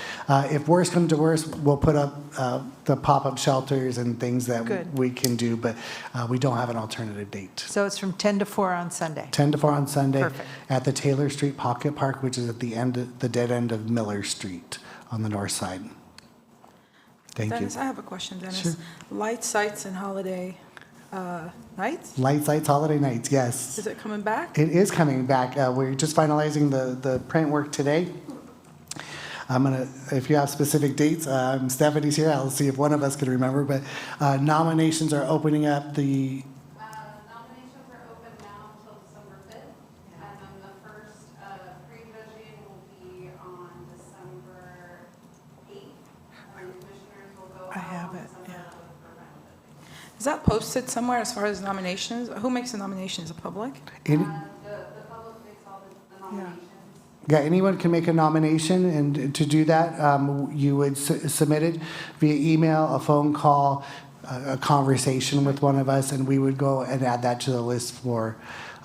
if worse comes to worse, we'll put up the pop-up shelters and things that Good. we can do, but we don't have an alternative date. So it's from 10 to 4 on Sunday? 10 to 4 on Sunday Perfect. at the Taylor Street Pocket Park, which is at the dead end of Miller Street on the north side. Thank you. Dennis, I have a question, Dennis. Sure. Light sites and holiday nights, Light Sites Holiday Nights, yes. is it coming back? It is coming back. We're just finalizing the print work today. If you have specific dates, Stephanie's here. I'll see if one of us can remember, but nominations are opening up the. Nominations are open now until December 5th, and then the first pre-judging will be on December 8th, and commissioners will go I have out on it, December yeah. 11th for final judging. Is that posted somewhere as far as nominations? Who makes the nominations? The public? The public makes all the nominations. Yeah, anyone can make a nomination, and to do that, you would submit it via email, a phone call, a conversation with one of us, and we would go and add that to the list for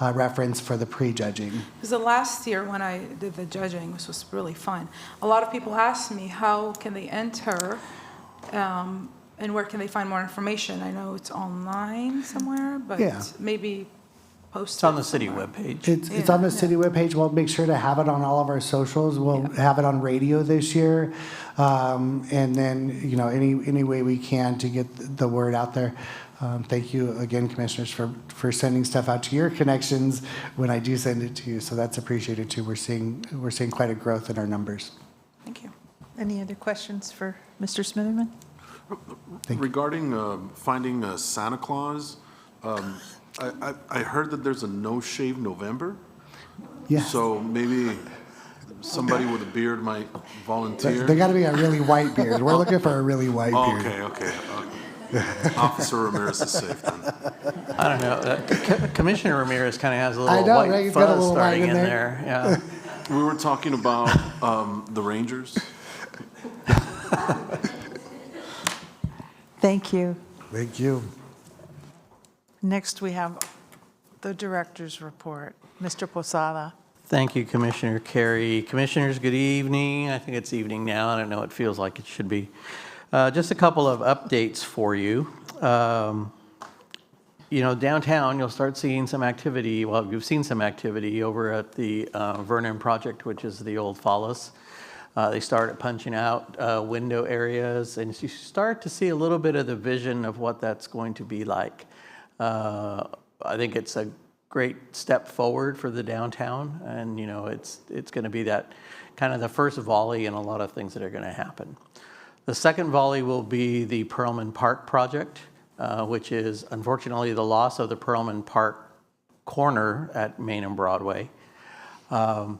reference for the pre-judging. Because the last year when I did the judging, which was really fun, a lot of people asked me how can they enter and where can they find more information. I know it's online somewhere, but Yeah. maybe posted. It's on the city somewhere. webpage. It's on the city webpage. We'll make sure to have it on all of our socials. We'll have it on radio this year. And then, any way we can to get the word out there. Thank you again, commissioners, for sending stuff out to your connections when I do send it to you. So that's appreciated too. We're seeing quite a growth in our numbers. Thank you. Any other questions for Mr. Smitherman? Regarding finding Santa Claus, I heard that there's a No Shave November. Yes. So maybe somebody with a beard might volunteer. They got to be a really white beard. We're looking for a really white beard. Okay. Officer Ramirez is safe then. I don't know. Commissioner Ramirez kind of has a I little know, white right? He's got a fuzz little white starting in in there. there. Yeah. We were talking about the Rangers. Thank you. Thank you. Next, we have the director's report. Mr. Posada. Thank you, Commissioner Carey. Commissioners, good evening. I think it's evening now. I don't know. It feels like it should be. Just a couple of updates for you. Downtown, you'll start seeing some activity. Well, you've seen some activity over at the Vernon Project, which is the old Follis. They started punching out window areas, and you start to see a little bit of the vision of what that's going to be like. I think it's a great step forward for the downtown, and it's going to be that kind of the first volley in a lot of things that are going to happen. The second volley will be the Perlman Park project, which is unfortunately the loss of the Perlman Park corner at Main and Broadway, to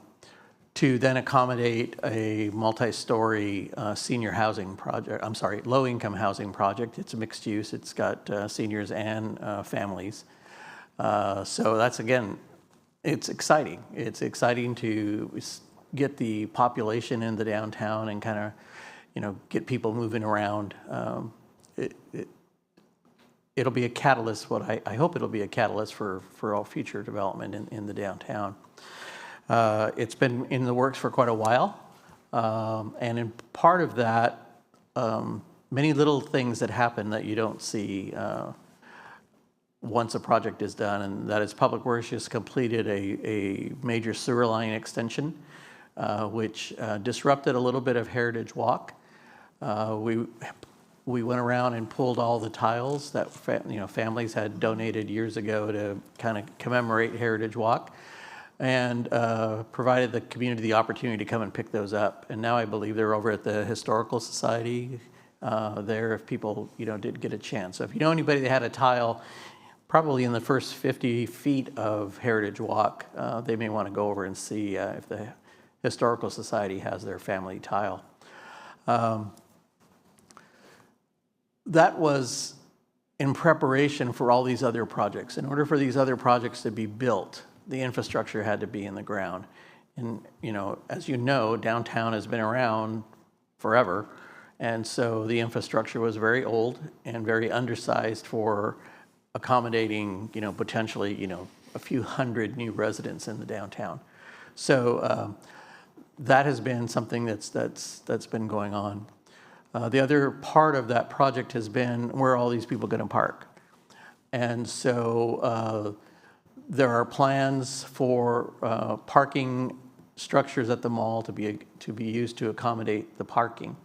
then accommodate a multi-story senior housing project, low-income housing project. It's a mixed use. It's got seniors and families. So that's, again, it's exciting. It's exciting to get the population in the downtown and kind of, get people moving around. It'll be a catalyst. I hope it'll be a catalyst for all future development in the downtown. It's been in the works for quite a while, and in part of that, many little things that happen that you don't see once a project is done, and that is Public Works just completed a major sewer line extension, which disrupted a little bit of Heritage Walk. We went around and pulled all the tiles that families had donated years ago to kind of commemorate Heritage Walk, and provided the community the opportunity to come and pick those up. And now I believe they're over at the Historical Society there if people did get a chance. So if you know anybody that had a tile probably in the first 50 feet of Heritage Walk, they may want to go over and see if the Historical Society has their family tile. That was in preparation for all these other projects. In order for these other projects to be built, the infrastructure had to be in the ground. And, as you know, downtown has been around forever. And so the infrastructure was very old and very undersized for accommodating, potentially, a few hundred new residents in the downtown. So that has been something that's been going on. The other part of that project has been where are all these people going to park? And so there are plans for parking structures at the mall to be used to accommodate the parking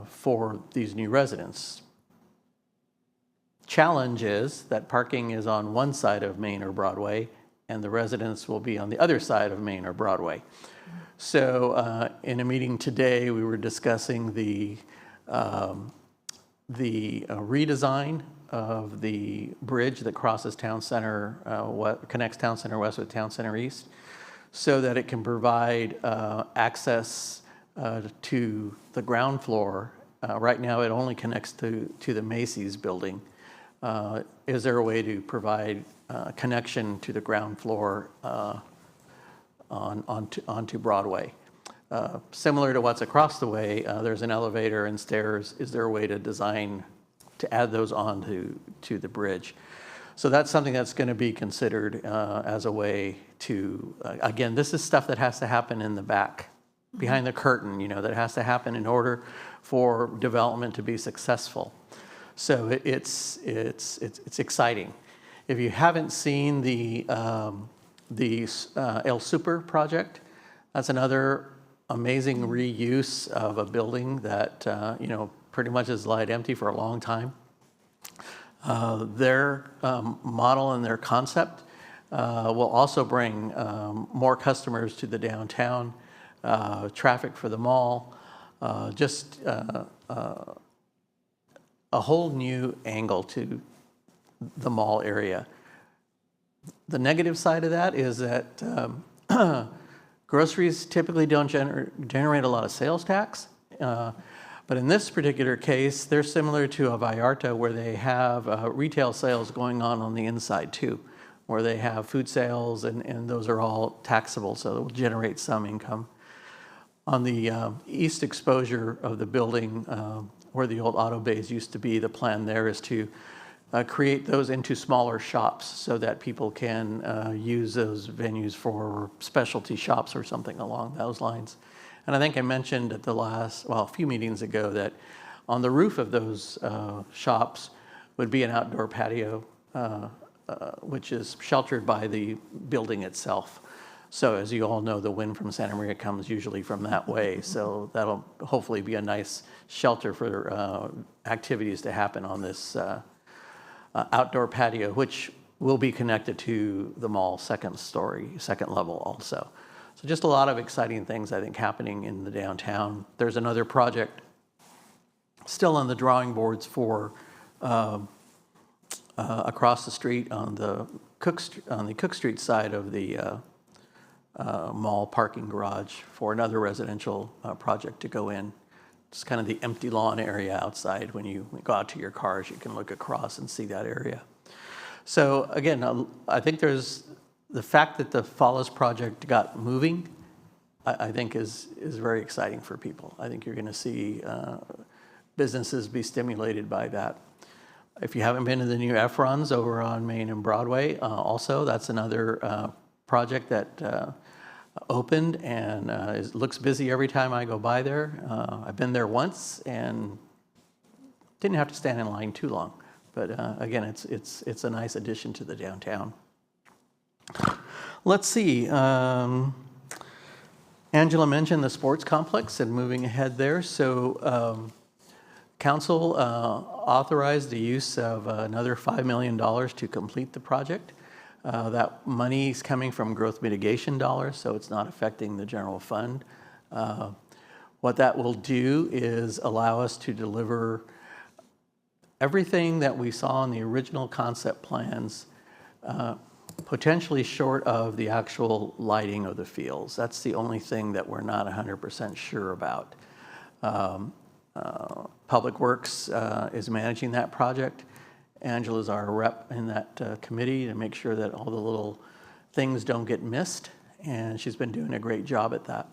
for these new residents. Challenge is that parking is on one side of Main or Broadway, and the residents will be on the other side of Main or Broadway. So in a meeting today, we were discussing the redesign of the bridge that crosses Town Center, connects Town Center West with Town Center East, so that it can provide access to the ground floor. Right now, it only connects to the Macy's building. Is there a way to provide connection to the ground floor onto Broadway? Similar to what's across the way, there's an elevator and stairs. Is there a way to design to add those onto the bridge? So that's something that's going to be considered as a way to, again, this is stuff that has to happen in the back, behind the curtain, that has to happen in order for development to be successful. So it's exciting. If you haven't seen the El Super project, that's another amazing reuse of a building that pretty much has lied empty for a long time. Their model and their concept will also bring more customers to the downtown, traffic for the mall, just a whole new angle to the mall area. The negative side of that is that groceries typically don't generate a lot of sales tax. But in this particular case, they're similar to a Vallarta where they have retail sales going on the inside too, where they have food sales and those are all taxable, so it will generate some income. On the east exposure of the building, where the old auto bays used to be, the plan there is to create those into smaller shops so that people can use those venues for specialty shops or something along those lines. And I think I mentioned at a few meetings ago that on the roof of those shops would be an outdoor patio, which is sheltered by the building itself. So as you all know, the wind from Santa Maria comes usually from that way. So that'll hopefully be a nice shelter for activities to happen on this outdoor patio, which will be connected to the mall second level also. So just a lot of exciting things, I think, happening in the downtown. There's another project still on the drawing boards for across the street on the Cook Street side of the mall parking garage for another residential project to go in. It's kind of the empty lawn area outside. When you go out to your cars, you can look across and see that area. So again, I think there's the fact that the Fallas project got moving, I think is very exciting for people. I think you're going to see businesses be stimulated by that. If you haven't been to the new Efrons over on Main and Broadway, also, that's another project that opened and looks busy every time I go by there. I've been there once and didn't have to stand in line too long. But again, it's a nice addition to the downtown. Let's see. Angela mentioned the sports complex and moving ahead there. So council authorized the use of another $5 million to complete the project. That money is coming from growth mitigation dollars, so it's not affecting the general fund. What that will do is allow us to deliver everything that we saw in the original concept plans, potentially short of the actual lighting of the fields. That's the only thing that we're not 100% sure about. Public Works is managing that project. Angela's our rep in that committee to make sure that all the little things don't get missed, and she's been doing a great job at that.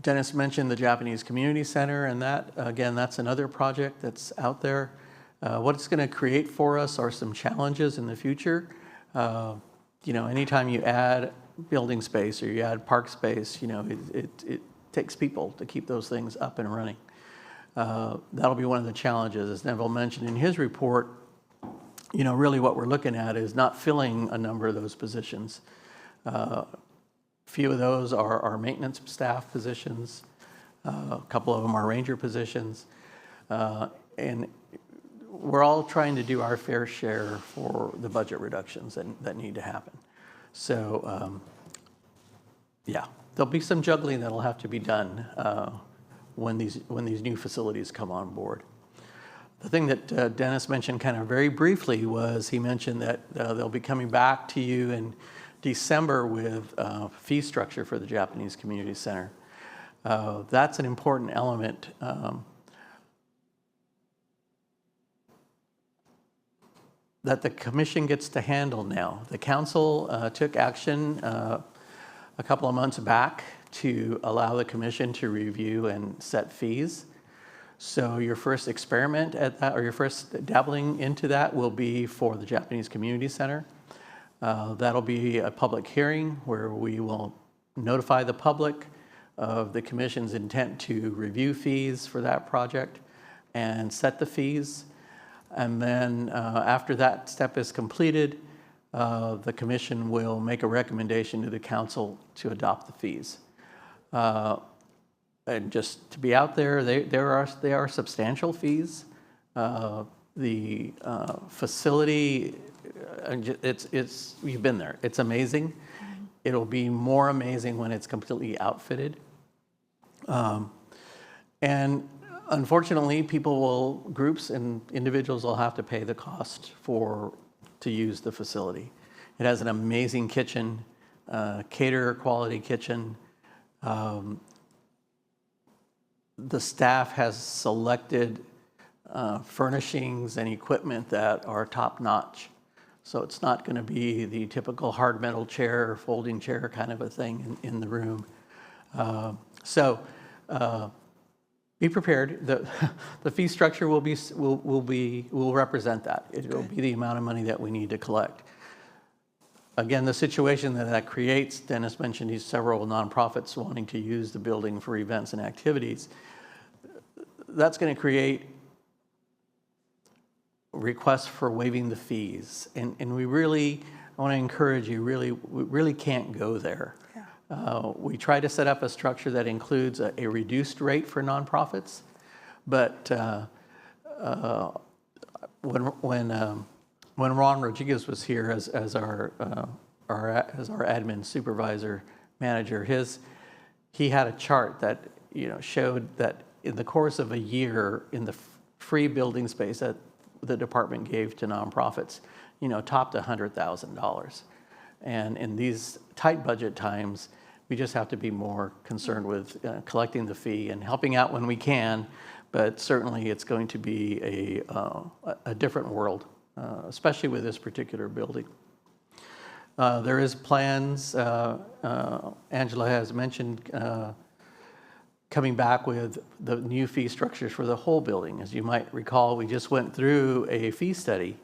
Dennis mentioned the Japanese Community Center, and that, again, that's another project that's out there. What it's going to create for us are some challenges in the future. You know, anytime you add building space or you add park space, you know, it takes people to keep those things up and running. That'll be one of the challenges. As Neville mentioned in his report, you know, really what we're looking at is not filling a number of those positions. Few of those are our maintenance staff positions. A couple of them are ranger positions. And we're all trying to do our fair share for the budget reductions that need to happen. So, yeah, there'll be some juggling that'll have to be done when these new facilities come on board. The thing that Dennis mentioned kind of very briefly was he mentioned that they'll be coming back to you in December with fee structure for the Japanese Community Center. That's an important element. That the commission gets to handle now. The council took action a couple of months back to allow the commission to review and set fees. So your first experiment at that, or your first dabbling into that, will be for the Japanese Community Center. That'll be a public hearing where we will notify the public of the commission's intent to review fees for that project and set the fees. And then after that step is completed, the commission will make a recommendation to the council to adopt the fees. And just to be out there, they are substantial fees. The facility, you've been there. It's amazing. It'll be more amazing when it's completely outfitted. And unfortunately, groups and individuals will have to pay the cost to use the facility. It has an amazing kitchen, caterer quality kitchen. The staff has selected furnishings and equipment that are top notch. So it's not going to be the typical hard metal chair, folding chair kind of a thing in the room. Be prepared. The fee structure will represent that. It will be the amount of money that we need to collect. Again, the situation that creates, Dennis mentioned these several nonprofits wanting to use the building for events and activities. That's going to create requests for waiving the fees. And I want to encourage you, we really can't go there. We try to set up a structure that includes a reduced rate for nonprofits, but when Ron Rodriguez was here as our admin supervisor manager, he had a chart that showed that in the course of a year, in the free building space that the department gave to nonprofits, topped $100,000. And in these tight budget times, we just have to be more concerned with collecting the fee and helping out when we can. But certainly, it's going to be a different world, especially with this particular building. There is plans, Angela has mentioned, coming back with the new fee structures for the whole building. As you might recall, we just went through a fee study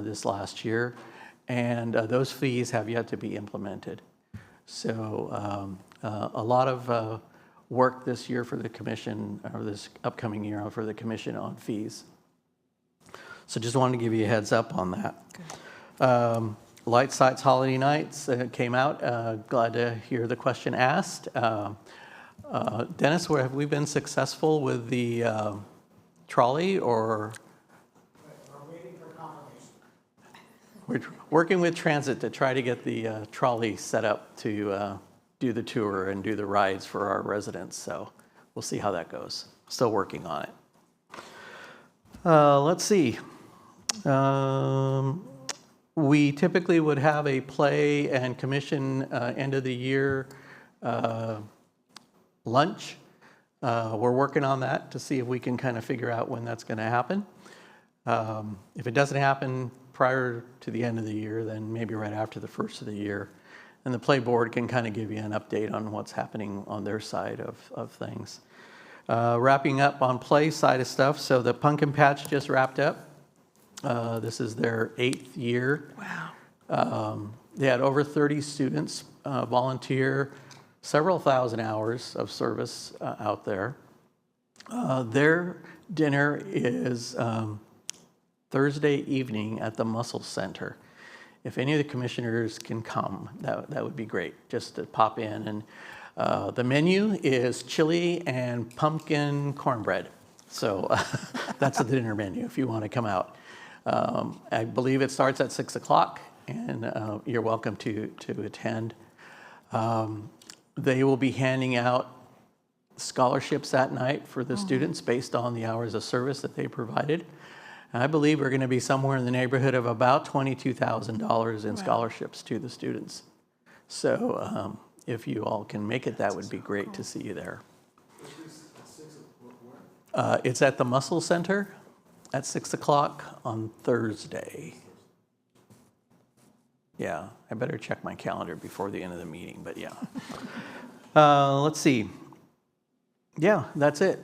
this last year, and those fees have yet to be implemented. So a lot of work this year for the commission, or this upcoming year for the commission on fees. So just wanted to give you a heads up on that. Light Sites Holiday Nights came out. Glad to hear the question asked. Dennis, have we been successful with the trolley, or? We're waiting for confirmation. We're working with transit to try to get the trolley set up to do the tour and do the rides for our residents. So we'll see how that goes. Still working on it. Let's see. We typically would have a play and commission end of the year lunch. We're working on that to see if we can kind of figure out when that's going to happen. If it doesn't happen prior to the end of the year, then maybe right after the first of the year. And the play board can kind of give you an update on what's happening on their side of things. Wrapping up on play side of stuff, so the Pumpkin Patch just wrapped up. This is their 8th year. Wow. They had over 30 students volunteer, several thousand hours of service out there. Their dinner is Thursday evening at the Mussel Center. If any of the commissioners can come, that would be great, just to pop in. And the menu is chili and pumpkin cornbread. So that's the dinner menu if you want to come out. I believe it starts at 6 o'clock, and you're welcome to attend. They will be handing out scholarships that night for the students based on the hours of service that they provided. And I believe we're going to be somewhere in the neighborhood of about $22,000 in scholarships to the students. So if you all can make it, that would be great to see you there. It's at the Mussel Center at 6 o'clock on Thursday. Yeah, I better check my calendar before the end of the meeting, but yeah. Let's see. Yeah, that's it.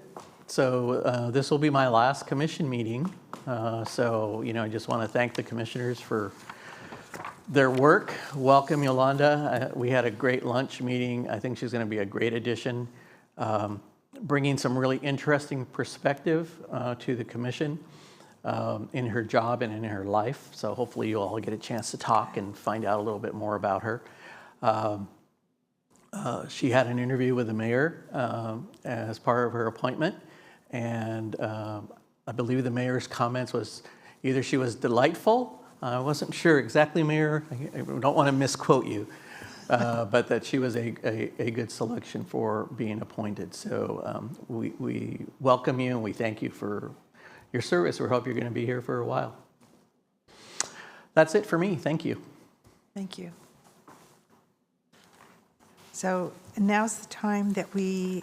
So this will be my last commission meeting. So, I just want to thank the commissioners for their work. Welcome, Yolanda. We had a great lunch meeting. I think she's going to be a great addition, bringing some really interesting perspective to the commission in her job and in her life. So hopefully you'll all get a chance to talk and find out a little bit more about her. She had an interview with the mayor as part of her appointment, and I believe the mayor's comments was either she was delightful, I wasn't sure exactly, Mayor, I don't want to misquote you, but that she was a good selection for being appointed. So we welcome you and we thank you for your service. We hope you're going to be here for a while. That's it for me. Thank you. Thank you. So now's the time that we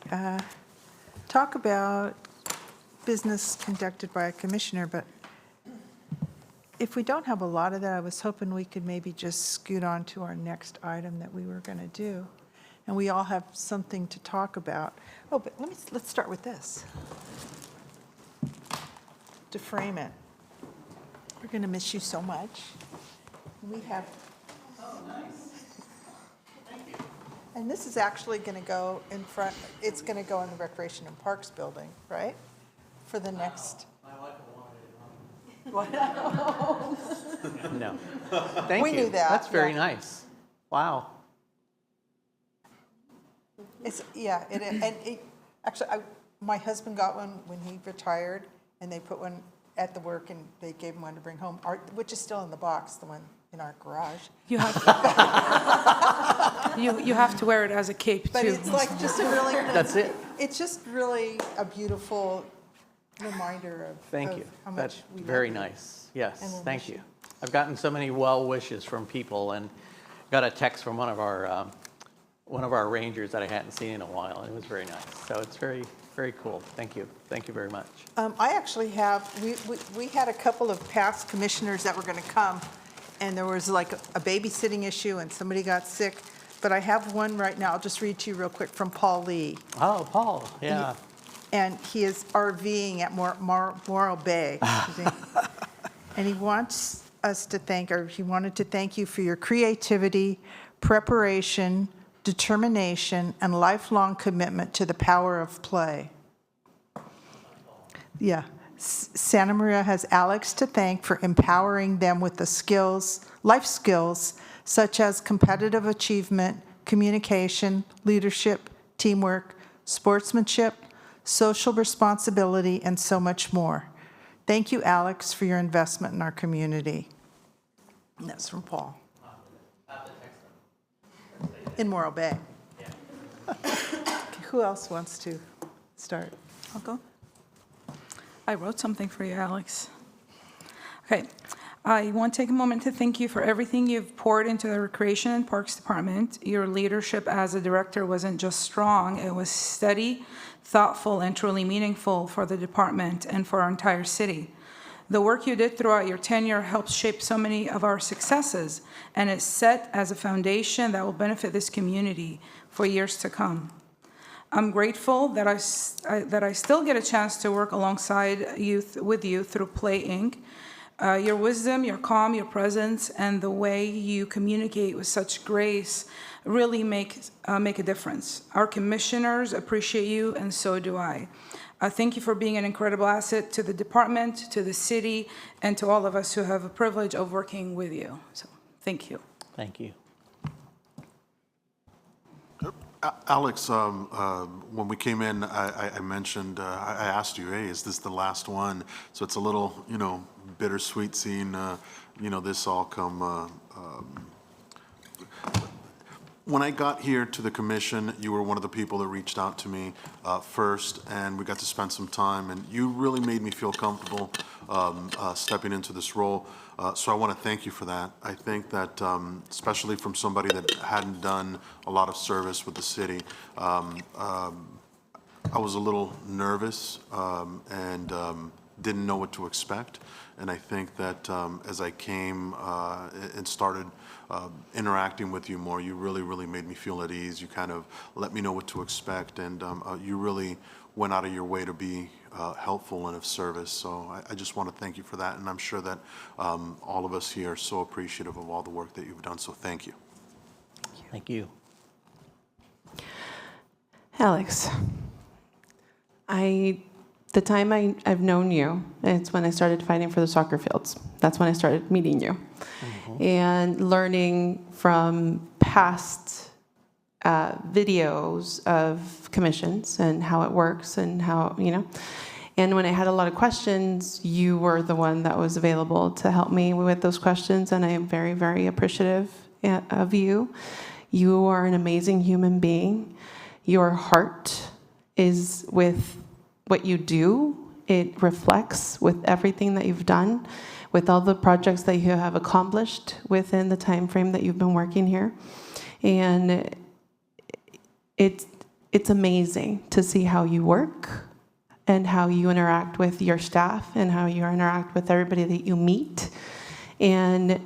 talk about business conducted by a commissioner, but if we don't have a lot of that, I was hoping we could maybe just scoot on to our next item that we were going to do. And we all have something to talk about. Oh, but let's start with this. To frame it. We're going to miss you so much. We have. Oh, nice. Thank you. And this is actually going to go in front, it's going to go in the Recreation and Parks building, right? For the next. My wife wanted What? it. No. Thank you. We knew that. That's very yeah. nice. Wow. It's, yeah, actually, my husband got one when he retired, and they put one at the work, and they gave him one to bring home, which is still in the box, the one in our garage. You have, you have to wear it as a cape, too. But it's like just a really. That's it. It's just really a beautiful reminder of. Thank of you. How much That's we love very you. nice. And Yes, we'll thank miss you. you. I've gotten so many well wishes from people, and got a text from one of our rangers that I hadn't seen in a while, and it was very nice. So it's very, very cool. Thank you. Thank you very much. I actually have, we had a couple of past commissioners that were going to come, and there was like a babysitting issue, and somebody got sick. But I have one right now. I'll just read to you real quick from Paul Lee. Oh, Paul, yeah. And he is RVing at Morro Bay. And he wants us to thank, or he wanted to thank you for your creativity, preparation, determination, and lifelong commitment to the power of play. Yeah. Santa Maria has Alex to thank for empowering them with the skills, life skills, such as competitive achievement, communication, leadership, teamwork, sportsmanship, social responsibility, and so much more. Thank you, Alex, for your investment in our community. And that's from Paul. In Morro Bay. Okay, who else wants to start? I'll go. I wrote something for you, Alex. Okay. I want to take a moment to thank you for everything you've poured into the Recreation and Parks Department. Your leadership as a director wasn't just strong, it was steady, thoughtful, and truly meaningful for the department and for our entire city. The work you did throughout your tenure helped shape so many of our successes, and is set as a foundation that will benefit this community for years to come. I'm grateful that I still get a chance to work alongside with you through Play Inc. Your wisdom, your calm, your presence, and the way you communicate with such grace really make a difference. Our commissioners appreciate you, and so do I. Thank you for being an incredible asset to the department, to the city, and to all of us who have the privilege of working with you. So, thank you. Thank you. Alex, when we came in, I mentioned, I asked you, hey, is this the last one? So it's a little, bittersweet seeing, this all come. When I got here to the commission, you were one of the people that reached out to me first, and we got to spend some time, and you really made me feel comfortable stepping into this role. So I want to thank you for that. I think that, especially from somebody that hadn't done a lot of service with the city, I was a little nervous and didn't know what to expect. And I think that as I came and started interacting with you more, you really, really made me feel at ease. You kind of let me know what to expect, and you really went out of your way to be helpful and of service. So I just want to thank you for that, and I'm sure that all of us here are so appreciative of all the work that you've done, so thank you. Thank you. Alex, the time I've known you, it's when I started fighting for the soccer fields. That's when I started meeting you. And learning from past videos of commissions and how it works and how, And when I had a lot of questions, you were the one that was available to help me with those questions, and I am very, very appreciative of you. You are an amazing human being. Your heart is with what you do. It reflects with everything that you've done, with all the projects that you have accomplished within the time frame that you've been working here. And it's amazing to see how you work and how you interact with your staff and how you interact with everybody that you meet. And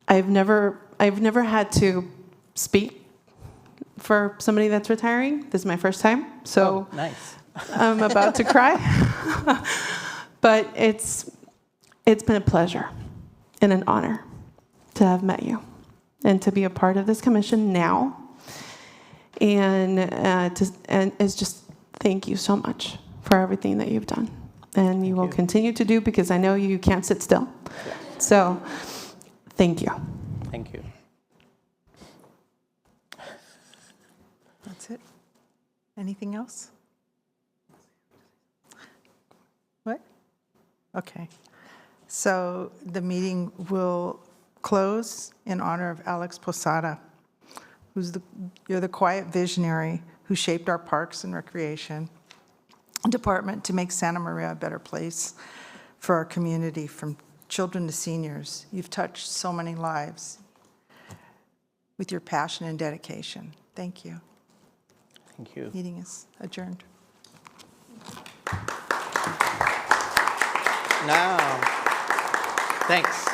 I've never had to speak for somebody that's retiring. This is my first time, so Nice. I'm about to cry. But it's been a pleasure and an honor to have met you and to be a part of this commission now. And it's just thank you so much for everything that you've done. And you will continue to do, because I know you can't sit still. So thank you. Thank you. That's it? Anything else? What? Okay. So the meeting will close in honor of Alex Posada, you're the quiet visionary who shaped our parks and recreation department to make Santa Maria a better place for our community, from children to seniors. You've touched so many lives with your passion and dedication. Thank you. Thank you. Meeting is adjourned. Now, thanks.